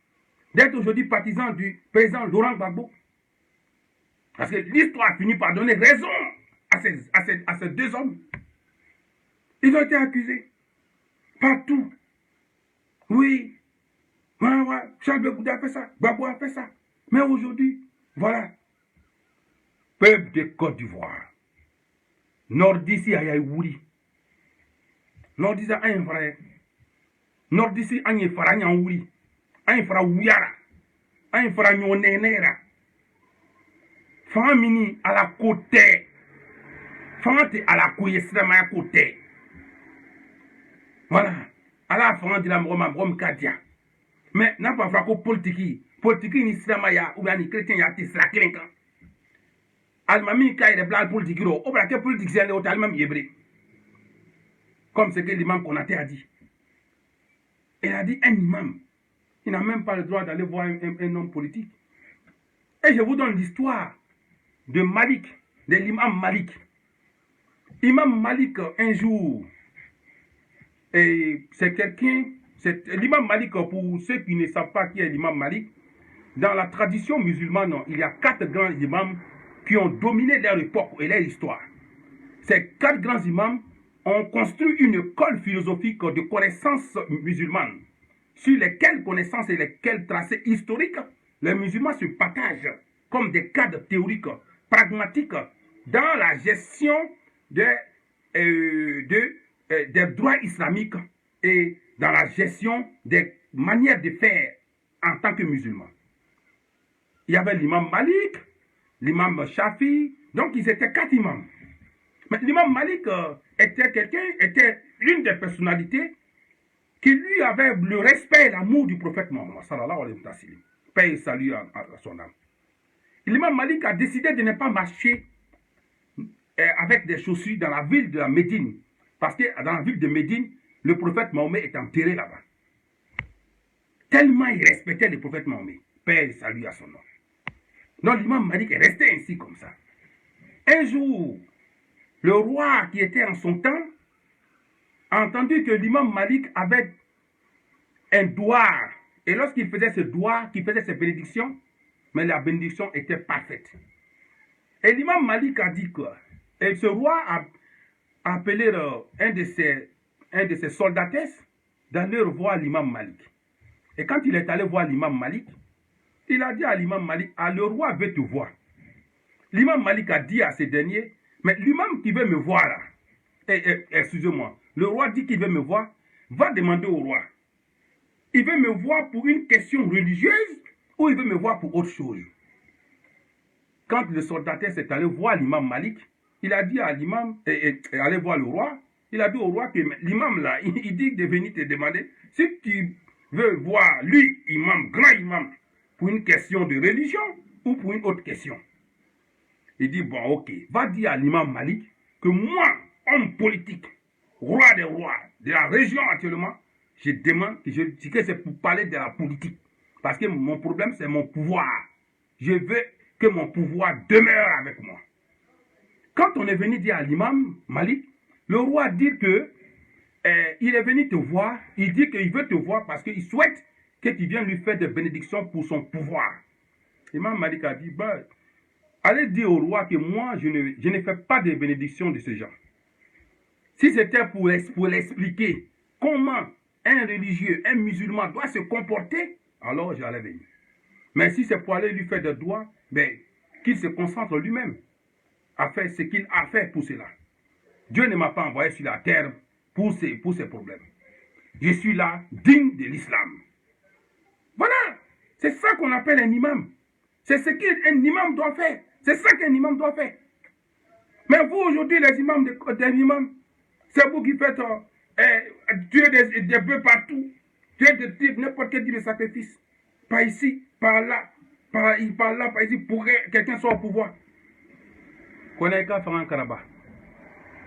d'être aujourd'hui partisan du président Laurent Gbagbo. Parce que l'histoire finit par donner raison à ces deux hommes. Ils ont été accusés partout. Oui, ouais, Charles Blé Goudé a fait ça, Gbagbo a fait ça. Mais aujourd'hui, voilà, peuple de Côte d'Ivoire, Nord-Ici à Yaïwouri, Nord-Ici à Yaïwouri, Nord-Ici à Yaïwouri, à Yaïwouri, à Yaïwouri, famille à la côté, famille à la côté, à côté. Voilà, à la famille de la Mrom Kadia. Mais n'a pas fait politique. Politique ni sirama ya ou bien ni chrétien ya ti sira kelen kan almami kay de blanc politique ro o bra que politique c'est le almami hébreu comme ce que l'imam Konaté a dit. Il a dit un imam, il n'a même pas le droit d'aller voir un homme politique. Et je vous donne l'histoire de Malik, de l'imam Malik. Imam Malik un jour, et c'est quelqu'un, c'est l'imam Malik, pour ceux qui ne savent pas qui est l'imam Malik. Dans la tradition musulmane, il y a 4 grands imams qui ont dominé leur époque et leur histoire. ces 4 grands imams ont construit une école philosophique de connaissances musulmanes, sur lesquelles connaissances et lesquels tracés historiques, les musulmans se partagent comme des cadres théoriques, pragmatiques, dans la gestion des droits islamiques et dans la gestion des manières de faire en tant que musulmans. Il y avait l'imam Malik, l'imam Shafi, donc ils étaient 4 imams. Mais l'imam Malik était l'une des personnalités qui lui avait le respect et l'amour du prophète Mohammed, sallallahu alayhi wa sallam. Paix et salut à son âme. L'imam Malik a décidé de ne pas marcher avec des chaussures dans la ville de la Médine, parce que dans la ville de Médine, le prophète Mohammed est enterré là-bas. Tellement il respectait le prophète Mohammed, paix et salut à son nom. Donc l'imam Malik est resté ainsi comme ça. Un jour, le roi qui était en son temps a entendu que l'imam Malik avait un doigt. Et lorsqu'il faisait ce doigt, qu'il faisait ses bénédictions, mais la bénédiction était parfaite. Et l'imam Malik a dit quoi? Et ce roi a appelé un de ses soldatesses d'aller voir l'imam Malik. Et quand il est allé voir l'imam Malik, il a dit à l'imam Malik, ah, le roi veut te voir. L'imam Malik a dit à ces derniers, mais l'imam qui veut me voir là, excusez-moi, le roi dit qu'il veut me voir, va demander au roi. Il veut me voir pour une question religieuse ou il veut me voir pour autre chose? Quand le soldatesse est allé voir l'imam Malik, il a dit à l'imam, allez voir le roi, il a dit au roi que l'imam là, il dit de venir te demander, si tu veux voir lui, imam, grand imam, pour une question de religion ou pour une autre question. Il dit, bon, ok, va dire à l'imam Malik que moi, homme politique, roi des rois de la région actuellement, je demande que c'est pour parler de la politique. Parce que mon problème, c'est mon pouvoir. Je veux que mon pouvoir demeure avec moi. Quand on est venu dire à l'imam Malik, le roi dit que il est venu te voir, il dit qu'il veut te voir parce qu'il souhaite que tu viennes lui faire des bénédictions pour son pouvoir. L'imam Malik a dit, bah, allez dire au roi que moi, je ne fais pas de bénédictions de ce genre. Si c'était pour l'expliquer comment un religieux, un musulman doit se comporter, alors j'allais venir. Mais si c'est pour aller lui faire des doigts, ben, qu'il se concentre lui-même à faire ce qu'il a fait pour cela. Dieu ne m'a pas envoyé sur la terre pour ces problèmes. Je suis là digne de l'islam. Voilà, c'est ça qu'on appelle un imam. C'est ce qu'un imam doit faire. C'est ça qu'un imam doit faire. Mais vous aujourd'hui, les imams des imams, c'est vous qui faites tuer des bœufs partout, tuer des types, n'importe quel type de sacrifice. Par ici, par là, par là, par ici, pour que quelqu'un soit au pouvoir. Connais qu'à faire un karaba.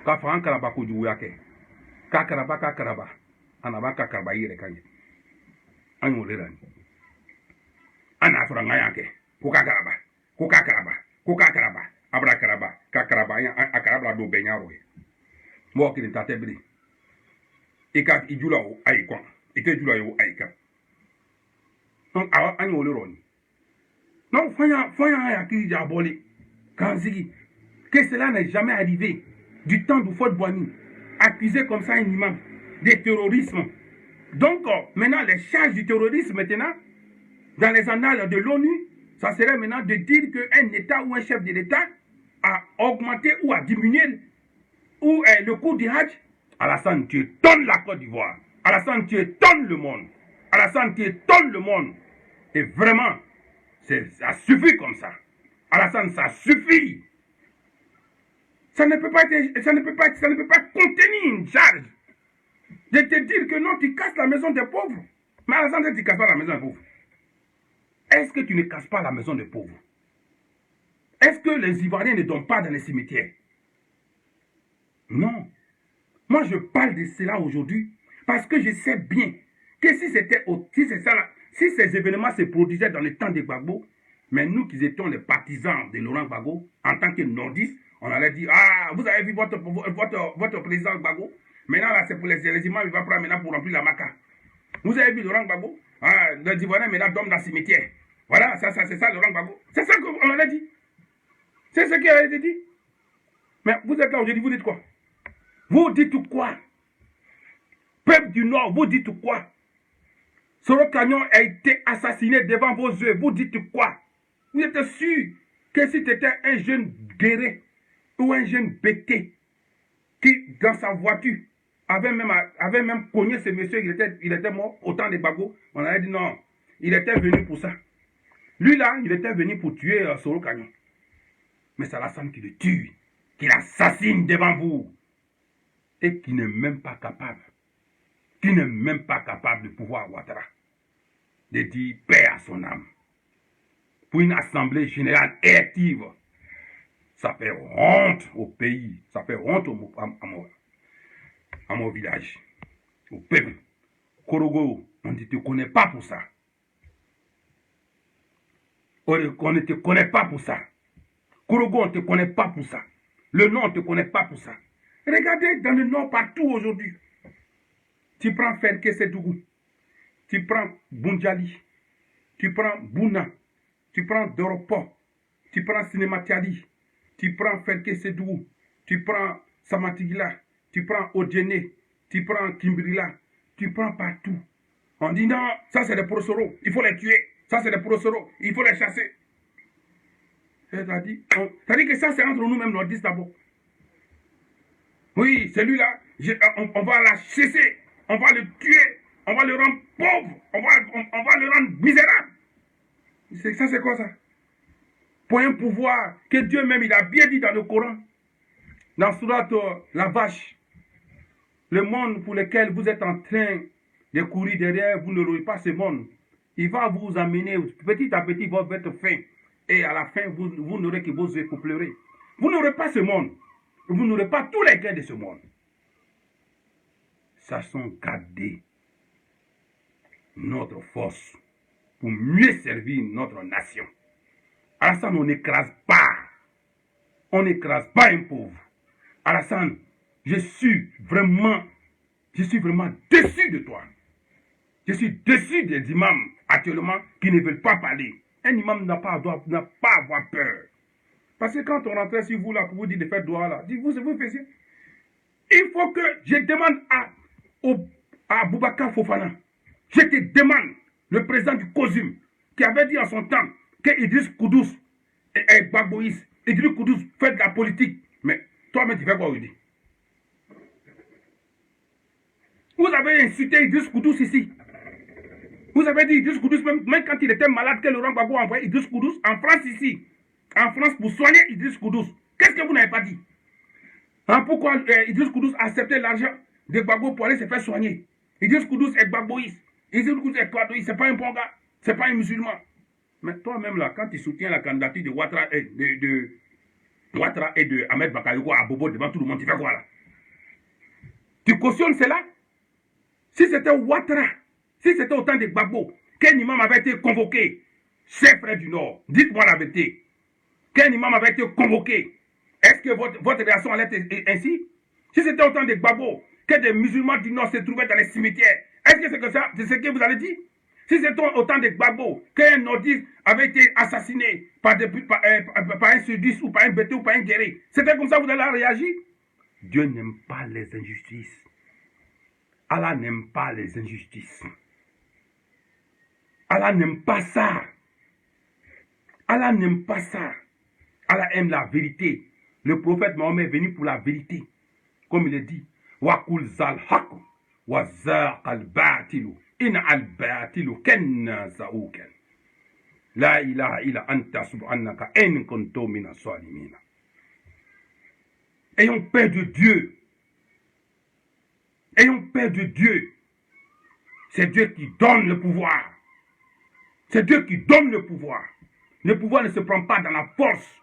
Qu'à faire un karaba ko jouake. Qu'à karaba. Anaba qu'à karaba yere kanye. Anyo lerani. Ana fera ngayake. Kuka karaba. Abra karaba. Ka karaba a karaba do benyaro. Mo ki ntate bri. Ika ijula o aikon. Ite jula yo aika. Donc anyo leroni. Non, fanya ya ki jaboli. Kanzigi. Que cela n'est jamais arrivé du temps de Fort Boigny, accusé comme ça un imam de terrorisme. Donc, maintenant, les charges du terrorisme, maintenant, dans les annales de l'ONU, ça serait maintenant de dire qu'un État ou un chef de l'État a augmenté ou a diminué le coût du Hajj. Alassane, tu étonnes la Côte d'Ivoire. Alassane, tu étonnes le monde. Alassane, tu étonnes le monde. Et vraiment, ça suffit comme ça. Alassane, ça suffit. Ça ne peut pas contenir une charge de te dire que non, tu casses la maison des pauvres. Mais Alassane, tu ne casses pas la maison des pauvres. Est-ce que tu ne casses pas la maison des pauvres? Est-ce que les Ivoiriens ne dorment pas dans les cimetières? Non. Moi, je parle de cela aujourd'hui parce que je sais bien que si ces événements se produisaient dans le temps de Gbagbo, mais nous qui étions les partisans de Laurent Gbagbo, en tant que nordistes, on allait dire, ah, vous avez vu votre président Gbagbo? Maintenant, là, c'est pour les imams, il va prendre maintenant pour remplir la maca. Vous avez vu Laurent Gbagbo? Ah, les Ivoiriens maintenant dorment dans le cimetière. Voilà, c'est ça Laurent Gbagbo. C'est ça qu'on allait dit. C'est ce qui a été dit. Mais vous êtes là aujourd'hui, vous dites quoi? Vous dites quoi? Peuple du Nord, vous dites quoi? Soro Kagnon a été assassiné devant vos yeux. Vous dites quoi? Vous êtes sûr que si tu étais un jeune guerrier ou un jeune bêté qui, dans sa voiture, avait même cogné ce monsieur, il était mort au temps des Gbagbo, on avait dit non, il était venu pour ça. Lui là, il était venu pour tuer Soro Kagnon. Mais c'est Alassane qui le tue, qui l'assassine devant vous. Et qui n'est même pas capable, de pouvoir Ouattara, de dire paix à son âme. Pour une assemblée générale élective, ça fait honte au pays, ça fait honte à mon village, au peuple. Korogo, on ne te connaît pas pour ça. On ne te connaît pas pour ça. Korogo, on ne te connaît pas pour ça. Le Nord, on ne te connaît pas pour ça. Regardez dans le Nord partout aujourd'hui. Tu prends Ferke Sedougou, tu prends Bundjali, tu prends Bouna, tu prends Doropo, tu prends Sinematiali, tu prends Ferke Sedougou, tu prends Samatigila, tu prends Odjene, tu prends Kimbrila, tu prends partout. On dit non, ça c'est des Prosoro, il faut les tuer. Ça c'est des Prosoro, il faut les chasser. C'est-à-dire que ça c'est entre nous-mêmes nordistes d'abord. Oui, celui-là, on va la chasser, on va le tuer, on va le rendre pauvre, on va le rendre misérable. Ça c'est quoi ça? Pour un pouvoir que Dieu même, il a bien dit dans le Coran, dans Surat la vache, le monde pour lequel vous êtes en train de courir derrière, vous n'aurez pas ce monde. Il va vous amener, petit à petit, votre faim. Et à la fin, vous n'aurez que vos yeux pour pleurer. Vous n'aurez pas ce monde. Vous n'aurez pas tous les gains de ce monde. Sachons garder notre force pour mieux servir notre nation. Alassane, on n'écrase pas. On n'écrase pas un pauvre. Alassane, je suis vraiment déçu de toi. Je suis déçu des imams actuellement qui ne veulent pas parler. Un imam n'a pas à avoir peur. Parce que quand on rentrait sur vous là pour vous dire de faire doigt là, vous faisiez. Il faut que je demande à Boubacar Fofana, je te demande, le président du COSUM, qui avait dit en son temps que Idriss Koudous et Gbagboïs, Idriss Koudous fait de la politique. Mais toi-même, tu fais quoi aujourd'hui? Vous avez insulté Idriss Koudous ici. Vous avez dit Idriss Koudous, même quand il était malade, que Laurent Gbagbo a envoyé Idriss Koudous en France ici. En France pour soigner Idriss Koudous. Qu'est-ce que vous n'avez pas dit? Pourquoi Idriss Koudous a accepté l'argent de Gbagbo pour aller se faire soigner? Idriss Koudous est Gbagboïs. Idriss Koudous est Gbagboïs. C'est pas un bon gars. C'est pas un musulman. Mais toi-même là, quand tu soutiens la candidature de Ouattara et de Ahmed Bakayoko à Bobo devant tout le monde, tu fais quoi là? Tu cautionnes cela? Si c'était Ouattara, si c'était autant de Gbagbo, qu'un imam avait été convoqué, chers frères du Nord, dites-moi la vérité. Qu'un imam avait été convoqué, est-ce que votre réaction allait être ainsi? Si c'était autant de Gbagbo, que des musulmans du Nord se trouvaient dans les cimetières, est-ce que c'est ce que vous allez dire? Si c'était autant de Gbagbo, qu'un nordiste avait été assassiné par un sudiste ou par un bété ou par un guerrier, c'était comme ça que vous allez réagir? Dieu n'aime pas les injustices. Allah n'aime pas les injustices. Allah n'aime pas ça. Allah n'aime pas ça. Allah aime la vérité. Le prophète Mohammed est venu pour la vérité. Comme il est dit, Wakul zal haq wa zaq al batilu in al batilu kenna zauken. La ilaha illa anta subhanaka en kuntu mina salimina. Ayons peur de Dieu. Ayons peur de Dieu. C'est Dieu qui donne le pouvoir. C'est Dieu qui donne le pouvoir. Le pouvoir ne se prend pas dans la force.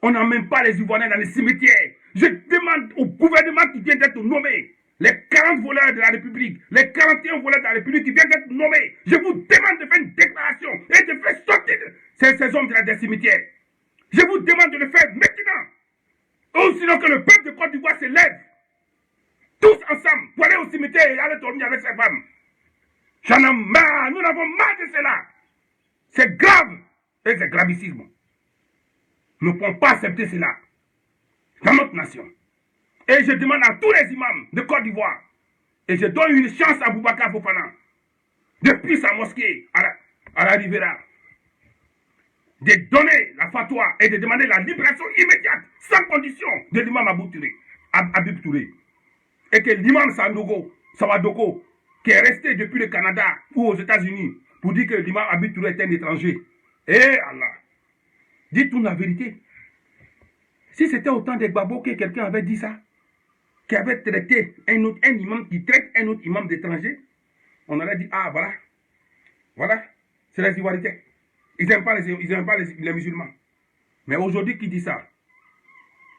On n'emmène pas les Ivoiriens dans les cimetières. Je demande au gouvernement qui vient d'être nommé, les 40 voleurs de la République, les 41 voleurs de la République qui viennent d'être nommés, je vous demande de faire une déclaration et de faire sortir ces hommes des cimetières. Je vous demande de le faire maintenant. Ou sinon que le peuple de Côte d'Ivoire se lève, tous ensemble, pour aller au cimetière et aller dormir avec ses femmes. J'en ai marre, nous n'avons marre de cela. C'est grave et c'est gravissime. Nous ne pouvons pas accepter cela. notre nation. Et je demande à tous les imams de Côte d'Ivoire, et je donne une chance à Boubacar Fofana, depuis sa mosquée à la Rivera, de donner la fatwa et de demander la libération immédiate, sans condition, de l'imam Habib Touré. Et que l'imam Sawadoko, qui est resté depuis le Canada ou aux États-Unis, pour dire que l'imam Habib Touré est un étranger. Eh Allah, dites-nous la vérité. Si c'était au temps des Gbagbo que quelqu'un avait dit ça, qui avait traité un imam qui traite un autre imam d'étranger, on aurait dit, ah voilà, voilà, c'est les Ivoiriens. Ils n'aiment pas, les musulmans. Mais aujourd'hui, qui dit ça?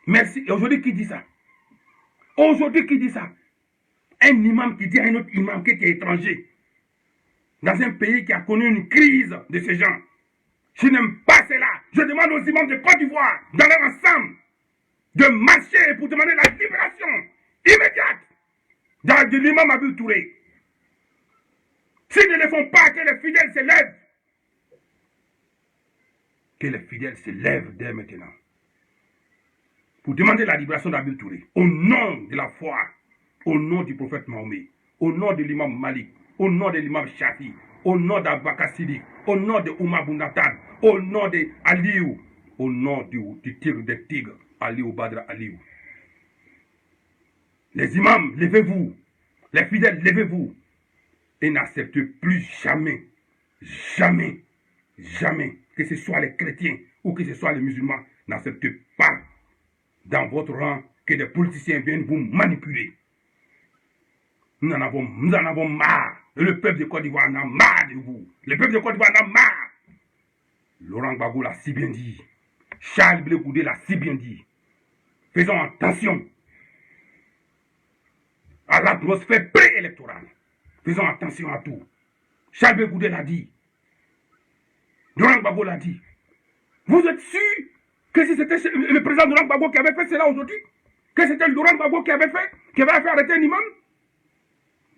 Merci. Et aujourd'hui, qui dit ça? Aujourd'hui, qui dit ça? Un imam qui dit à un autre imam qui est étranger. Dans un pays qui a connu une crise de ces gens. Je n'aime pas cela. Je demande aux imams de Côte d'Ivoire, dans leur ensemble, de marcher pour demander la libération immédiate de l'imam Habib Touré. S'ils ne le font pas, que les fidèles se lèvent. Que les fidèles se lèvent dès maintenant pour demander la libération d'Habib Touré au nom de la foi, au nom du prophète Mahomet, au nom de l'imam Malik, au nom de l'imam Shafi, au nom d'Abubakar Siddiq, au nom de Oumar Bounatan, au nom de Aliou, au nom du tigre des tigres, Aliou Badra Aliou. Les imams, levez-vous. Les fidèles, levez-vous. Et n'acceptez plus jamais, jamais, jamais, que ce soit les chrétiens ou que ce soit les musulmans, n'acceptez pas dans votre rang que des politiciens viennent vous manipuler. Nous en avons marre. Et le peuple de Côte d'Ivoire en a marre de vous. Le peuple de Côte d'Ivoire en a marre. Laurent Gbagbo l'a si bien dit. Charles Blé Goudé l'a si bien dit. Faisons attention à l'atmosphère préélectorale. Faisons attention à tout. Charles Blé Goudé l'a dit. Laurent Gbagbo l'a dit. Vous êtes sûr que si c'était le président Laurent Gbagbo qui avait fait cela aujourd'hui, que c'était Laurent Gbagbo qui avait fait arrêter un imam?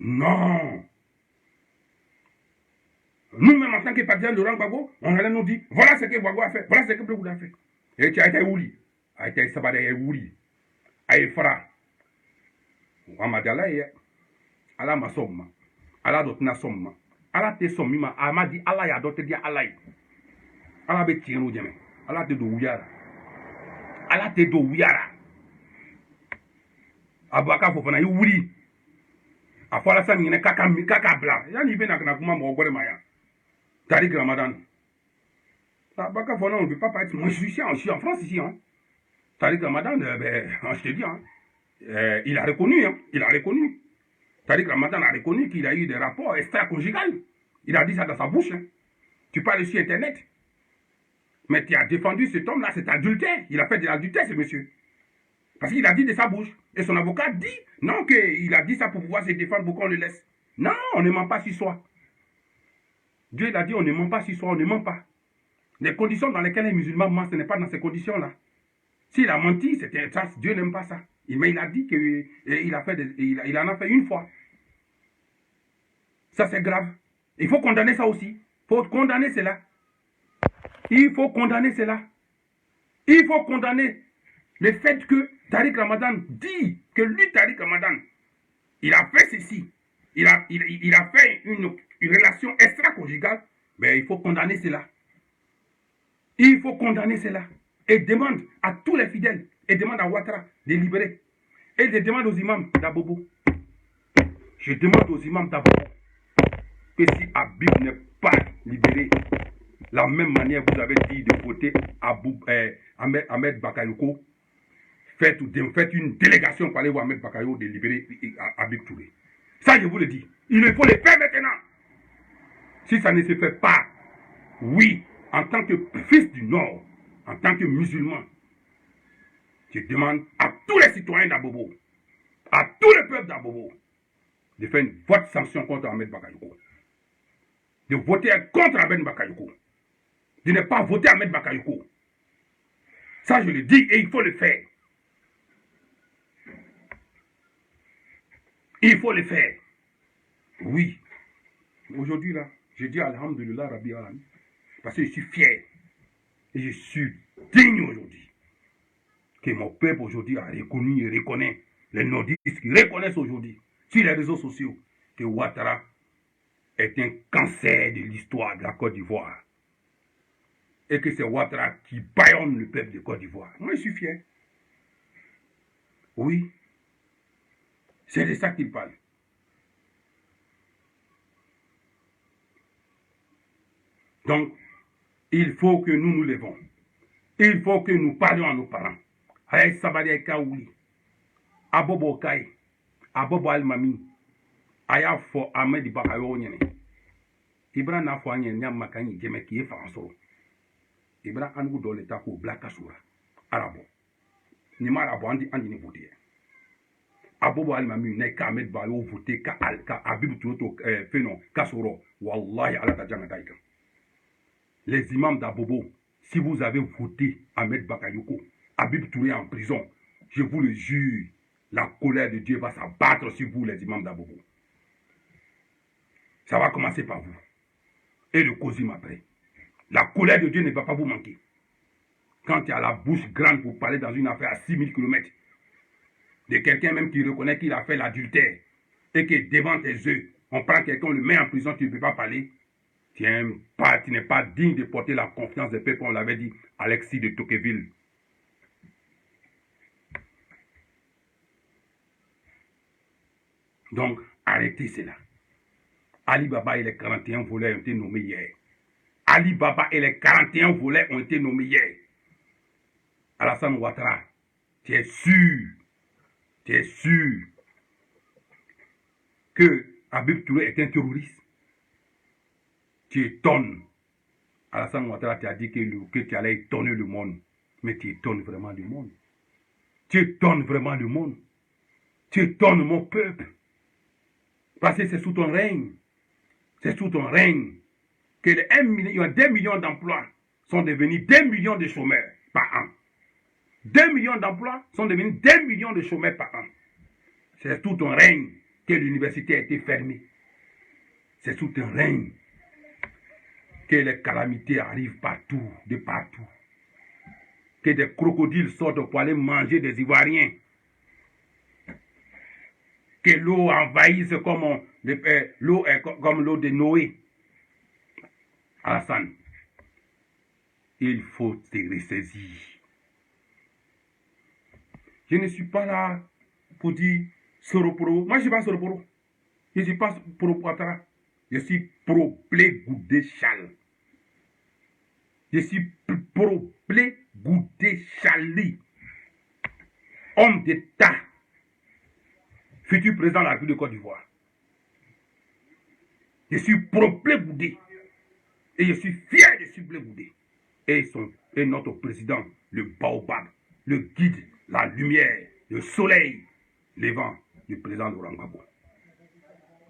Non. Nous-mêmes, en tant que partisans de Laurent Gbagbo, on allait nous dire, voilà ce que Gbagbo a fait, voilà ce que Blé Goudé a fait. Et tu as été ouli, a été sabadé ouli, a été fara. Wamadala ye, ala ma somma, ala dotna somma, ala te sommima, ama di ala ya dote dia ala yi. Ala be tienu jeme, ala te do wuyara. Ala te do wuyara. Abubakar Fofana yi wuli. Afala sa ngine kaka bla. Yani ibe na kuma mo gore maya. Tariq Ramadan. Abubakar Fofana on ne peut pas partir. Moi je suis en France ici hein. Tariq Ramadan je te dis hein. Il a reconnu hein. Il a reconnu. Tariq Ramadan a reconnu qu'il a eu des rapports extra-conjugaux. Il a dit ça dans sa bouche hein. Tu parles sur internet. Mais tu as défendu cet homme-là, c'est adultère. Il a fait de l'adultère, ce monsieur. Parce qu'il a dit de sa bouche. Et son avocat dit, non, qu'il a dit ça pour pouvoir se défendre pour qu'on le laisse. Non, on ne ment pas sur soi. Dieu il a dit, on ne ment pas sur soi, on ne ment pas. Les conditions dans lesquelles les musulmans mentent, ce n'est pas dans ces conditions-là. S'il a menti, ça, Dieu n'aime pas ça. Mais il a dit qu'il en a fait une fois. Ça, c'est grave. Il faut condamner ça aussi. Il faut condamner cela. Il faut condamner cela. Il faut condamner le fait que Tariq Ramadan dit que lui, Tariq Ramadan, il a fait ceci. Il a fait une relation extra-conjugale. Mais il faut condamner cela. Il faut condamner cela. Et demande à tous les fidèles, et demande à Ouattara de libérer. Et je demande aux imams d'Abobo. Je demande aux imams d'Abobo que si Habib n'est pas libéré, la même manière vous avez dit de voter Ahmed Bakayoko, faites une délégation pour aller voir Ahmed Bakayoko de libérer Habib Touré. Ça je vous le dis. Il faut le faire maintenant. Si ça ne se fait pas, oui, en tant que fils du Nord, en tant que musulman, je demande à tous les citoyens d'Abobo, à tout le peuple d'Abobo, de faire une vote sanction contre Ahmed Bakayoko. De voter contre Ahmed Bakayoko. De ne pas voter Ahmed Bakayoko. Ça, je le dis et il faut le faire. Il faut le faire. Oui. Aujourd'hui, là, je dis Alhamdulillah Rabbi Alam. Parce que je suis fier. Et je suis digne aujourd'hui. que mon peuple aujourd'hui a reconnu et reconnaît, les nordistes qui reconnaissent aujourd'hui sur les réseaux sociaux que Ouattara est un cancer de l'histoire de la Côte d'Ivoire. Et que c'est Ouattara qui bâillonne le peuple de Côte d'Ivoire. Moi, je suis fier. Oui, c'est de ça qu'il parle. Donc, il faut que nous nous levons. Il faut que nous parlions à nos parents. Aïe Sabari Kaouli, Abobo Kai, Abobo Almami, Aya fo Ahmed Bakayo Nyene. Ibra na fo Nyene Nyam Makani Jeme qui est François. Ibra Angu dans l'état pour Black Asura, Arabo. Nima Arabo Andi ne voté. Abobo Almami n'est qu'Ahmed Bayo voté, qu'à Abib Tuoto Fenon, Kasoro, Wallahi Alatadjana Daika. Les imams d'Abobo, si vous avez voté Ahmed Bakayoko, Habib Touré en prison, je vous le jure, la colère de Dieu va s'abattre sur vous, les imams d'Abobo. Ça va commencer par vous. Et le Kozim après. La colère de Dieu ne va pas vous manquer. Quand il y a la bouche grande pour parler dans une affaire à 6000 km, de quelqu'un même qui reconnaît qu'il a fait l'adultère, et que devant tes yeux, on prend quelqu'un, on le met en prison, tu ne peux pas parler. Tu n'es pas digne de porter la confiance des peuples, on l'avait dit, Alexis de Tocqueville. Donc, arrêtez cela. Ali Baba et les 41 volets ont été nommés hier. Ali Baba et les 41 volets ont été nommés hier. Alassane Ouattara, tu es sûr que Habib Touré est un terroriste? Tu étonnes. Alassane Ouattara t'a dit que tu allais étonner le monde. Mais tu étonnes vraiment le monde. Tu étonnes vraiment le monde. Tu étonnes mon peuple. Parce que c'est sous ton règne. C'est sous ton règne que les 2 millions d'emplois sont devenus 2 millions de chômeurs par an. 2 millions d'emplois sont devenus 2 millions de chômeurs par an. C'est sous ton règne que l'université a été fermée. C'est sous ton règne que les calamités arrivent partout, de partout. Que des crocodiles sortent pour aller manger des Ivoiriens. Que l'eau envahisse comme l'eau de Noé. Alassane, il faut te ressaisir. Je ne suis pas là pour dire Soroporo. Moi, je ne suis pas Soroporo. Je ne suis pas pro Ouattara. Je suis pro Blé Goudé Chal. Je suis pro Blé Goudé Chali. Homme d'État. Futur président de la République de Côte d'Ivoire. Je suis pro Blé Goudé. Et je suis fier de ce Blé Goudé. Et notre président, le Baobab, le guide, la lumière, le soleil, les vents, le président Laurent Gbagbo.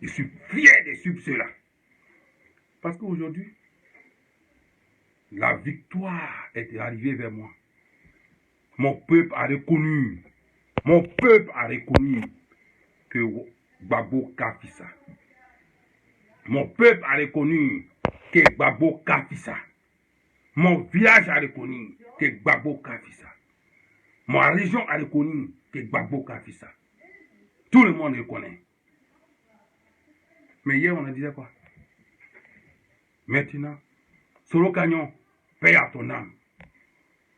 Je suis fier de suivre cela. Parce qu'aujourd'hui, la victoire est arrivée vers moi. Mon peuple a reconnu que Gbagbo Kafissa. Mon peuple a reconnu que Gbagbo Kafissa. Mon village a reconnu que Gbagbo Kafissa. Ma région a reconnu que Gbagbo Kafissa. Tout le monde reconnaît. Mais hier, on a dit quoi? Maintenant, Soro Canyon, paye à ton âme.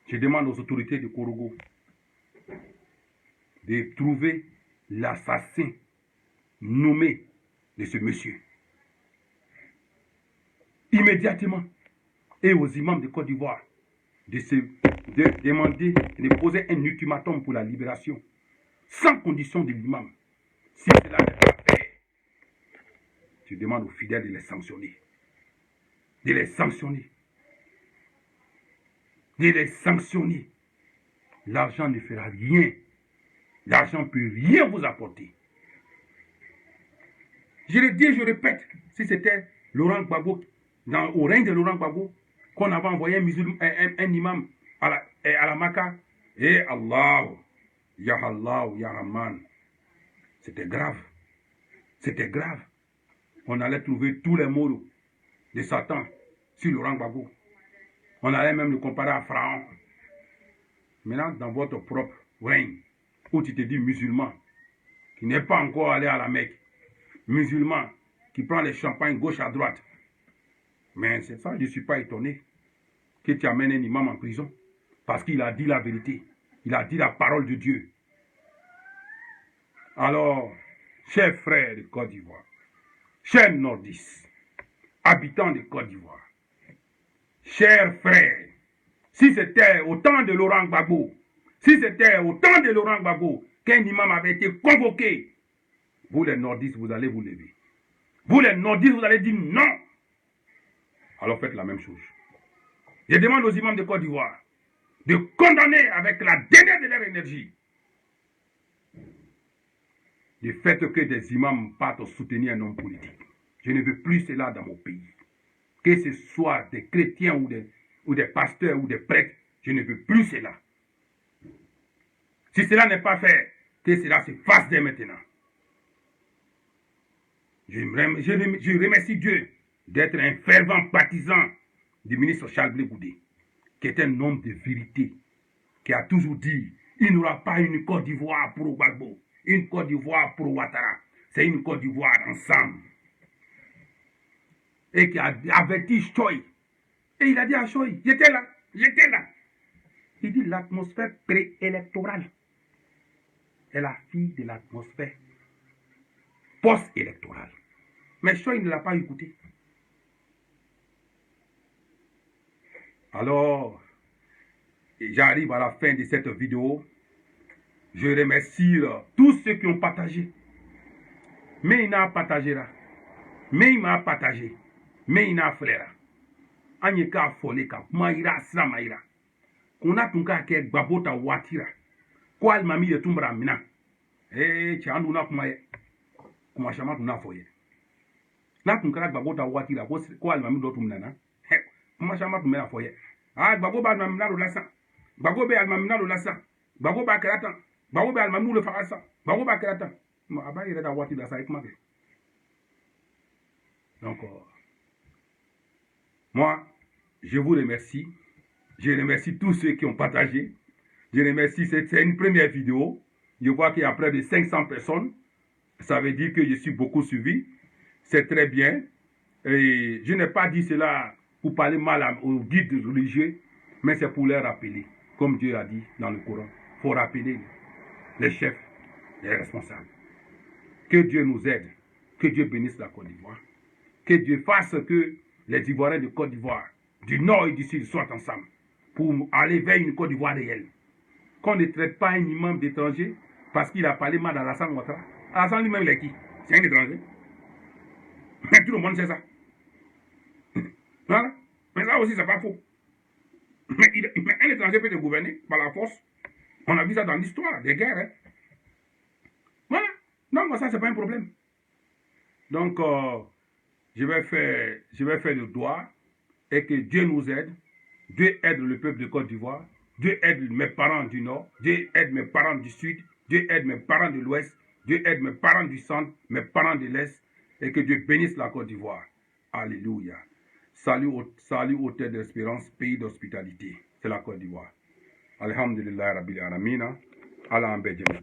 Je demande aux autorités de Korogo de trouver l'assassin nommé de ce monsieur. Immédiatement. Et aux imams de Côte d'Ivoire de demander, de poser un ultimatum pour la libération, sans condition de l'imam. Si cela n'est pas fait, je demande aux fidèles de les sanctionner. De les sanctionner. De les sanctionner. L'argent ne fera rien. L'argent ne peut rien vous apporter. Je le dis, je répète, si c'était Laurent Gbagbo, au règne de Laurent Gbagbo, qu'on avait envoyé un imam à la Maka, et Allah, Ya Allah, Ya Rahman. C'était grave. C'était grave. On allait trouver tous les mots de Satan sur Laurent Gbagbo. On allait même le comparer à Pharaon. Maintenant, dans votre propre règne, où tu te dis musulman, qui n'est pas encore allé à la Mecque, musulman, qui prend les champagnes gauche à droite. Mais c'est ça, je ne suis pas étonné que tu amènes un imam en prison. Parce qu'il a dit la vérité. Il a dit la parole de Dieu. Alors, chers frères de Côte d'Ivoire, chers nordistes, habitants de Côte d'Ivoire, chers frères, si c'était au temps de Laurent Gbagbo, si c'était au temps de Laurent Gbagbo qu'un imam avait été convoqué, vous les nordistes, vous allez vous lever. Vous les nordistes, vous allez dire non. Alors faites la même chose. Je demande aux imams de Côte d'Ivoire de condamner avec la dernière de leur énergie le fait que des imams partent soutenir un homme politique. Je ne veux plus cela dans mon pays. Que ce soit des chrétiens ou des pasteurs ou des prêtres, je ne veux plus cela. Si cela n'est pas fait, que cela se fasse dès maintenant. Je remercie Dieu d'être un fervent partisan du ministre Charles Blé Goudé, qui est un homme de vérité, qui a toujours dit, il n'y aura pas une Côte d'Ivoire pour Gbagbo, une Côte d'Ivoire pour Ouattara, c'est une Côte d'Ivoire ensemble. Et qui a averti Choy. Et il a dit à Choy, j'étais là. Il dit l'atmosphère préélectorale est la fille de l'atmosphère post-électorale. Mais Choy ne l'a pas écouté. Alors, j'arrive à la fin de cette vidéo. Je remercie tous ceux qui ont partagé. Mais il n'a partagé là. Mais il m'a partagé. Mais il n'a frère. Anyeka foleka. Maïra samaïra. Qu'on a tout cas que Gbabota watira. Quoi m'a mis de tumbra mina. Eh, tianduna kumaye. Kumashama tuna foye. Là tout cas Gbabota watira. Quoi m'a mis de tumnana. Kumashama tumena foye. Ah, Gbagbo ba mamina lo lasa. Gbagbo be almamina lo lasa. Gbagbo ba keratan. Gbagbo be almamu le farasa. Gbagbo ba keratan. Ma aba ire da wati da sa ikma. Donc moi, je vous remercie. Je remercie tous ceux qui ont partagé. Je remercie, c'est une première vidéo. Je vois qu'il y a près de 500 personnes. Ça veut dire que je suis beaucoup suivi. C'est très bien. Et je n'ai pas dit cela pour parler mal aux guides religieux, mais c'est pour les rappeler. Comme Dieu a dit dans le Coran, il faut rappeler les chefs, les responsables. Que Dieu nous aide. Que Dieu bénisse la Côte d'Ivoire. Que Dieu fasse que les Ivoiriens de Côte d'Ivoire, du Nord et du Sud, soient ensemble pour aller vers une Côte d'Ivoire réelle. Qu'on ne traite pas un imam d'étranger parce qu'il a parlé mal d'Alassane Ouattara. Alassane lui-même, il est qui? C'est un étranger. Mais tout le monde sait ça. Voilà. Mais ça aussi, c'est pas faux. Mais un étranger peut te gouverner par la force. On a vu ça dans l'histoire des guerres. Hein. Voilà. Donc, ça, c'est pas un problème. Donc, je vais faire le doigt et que Dieu nous aide. Dieu aide le peuple de Côte d'Ivoire. Dieu aide mes parents du Nord. Dieu aide mes parents du Sud. Dieu aide mes parents de l'Ouest. Dieu aide mes parents du Centre, mes parents de l'Est. Et que Dieu bénisse la Côte d'Ivoire. Alléluia. Salut au terre d'espérance, pays d'hospitalité. C'est la Côte d'Ivoire. Alhamdulillah Rabbil Alamina. Allah Ambedjema.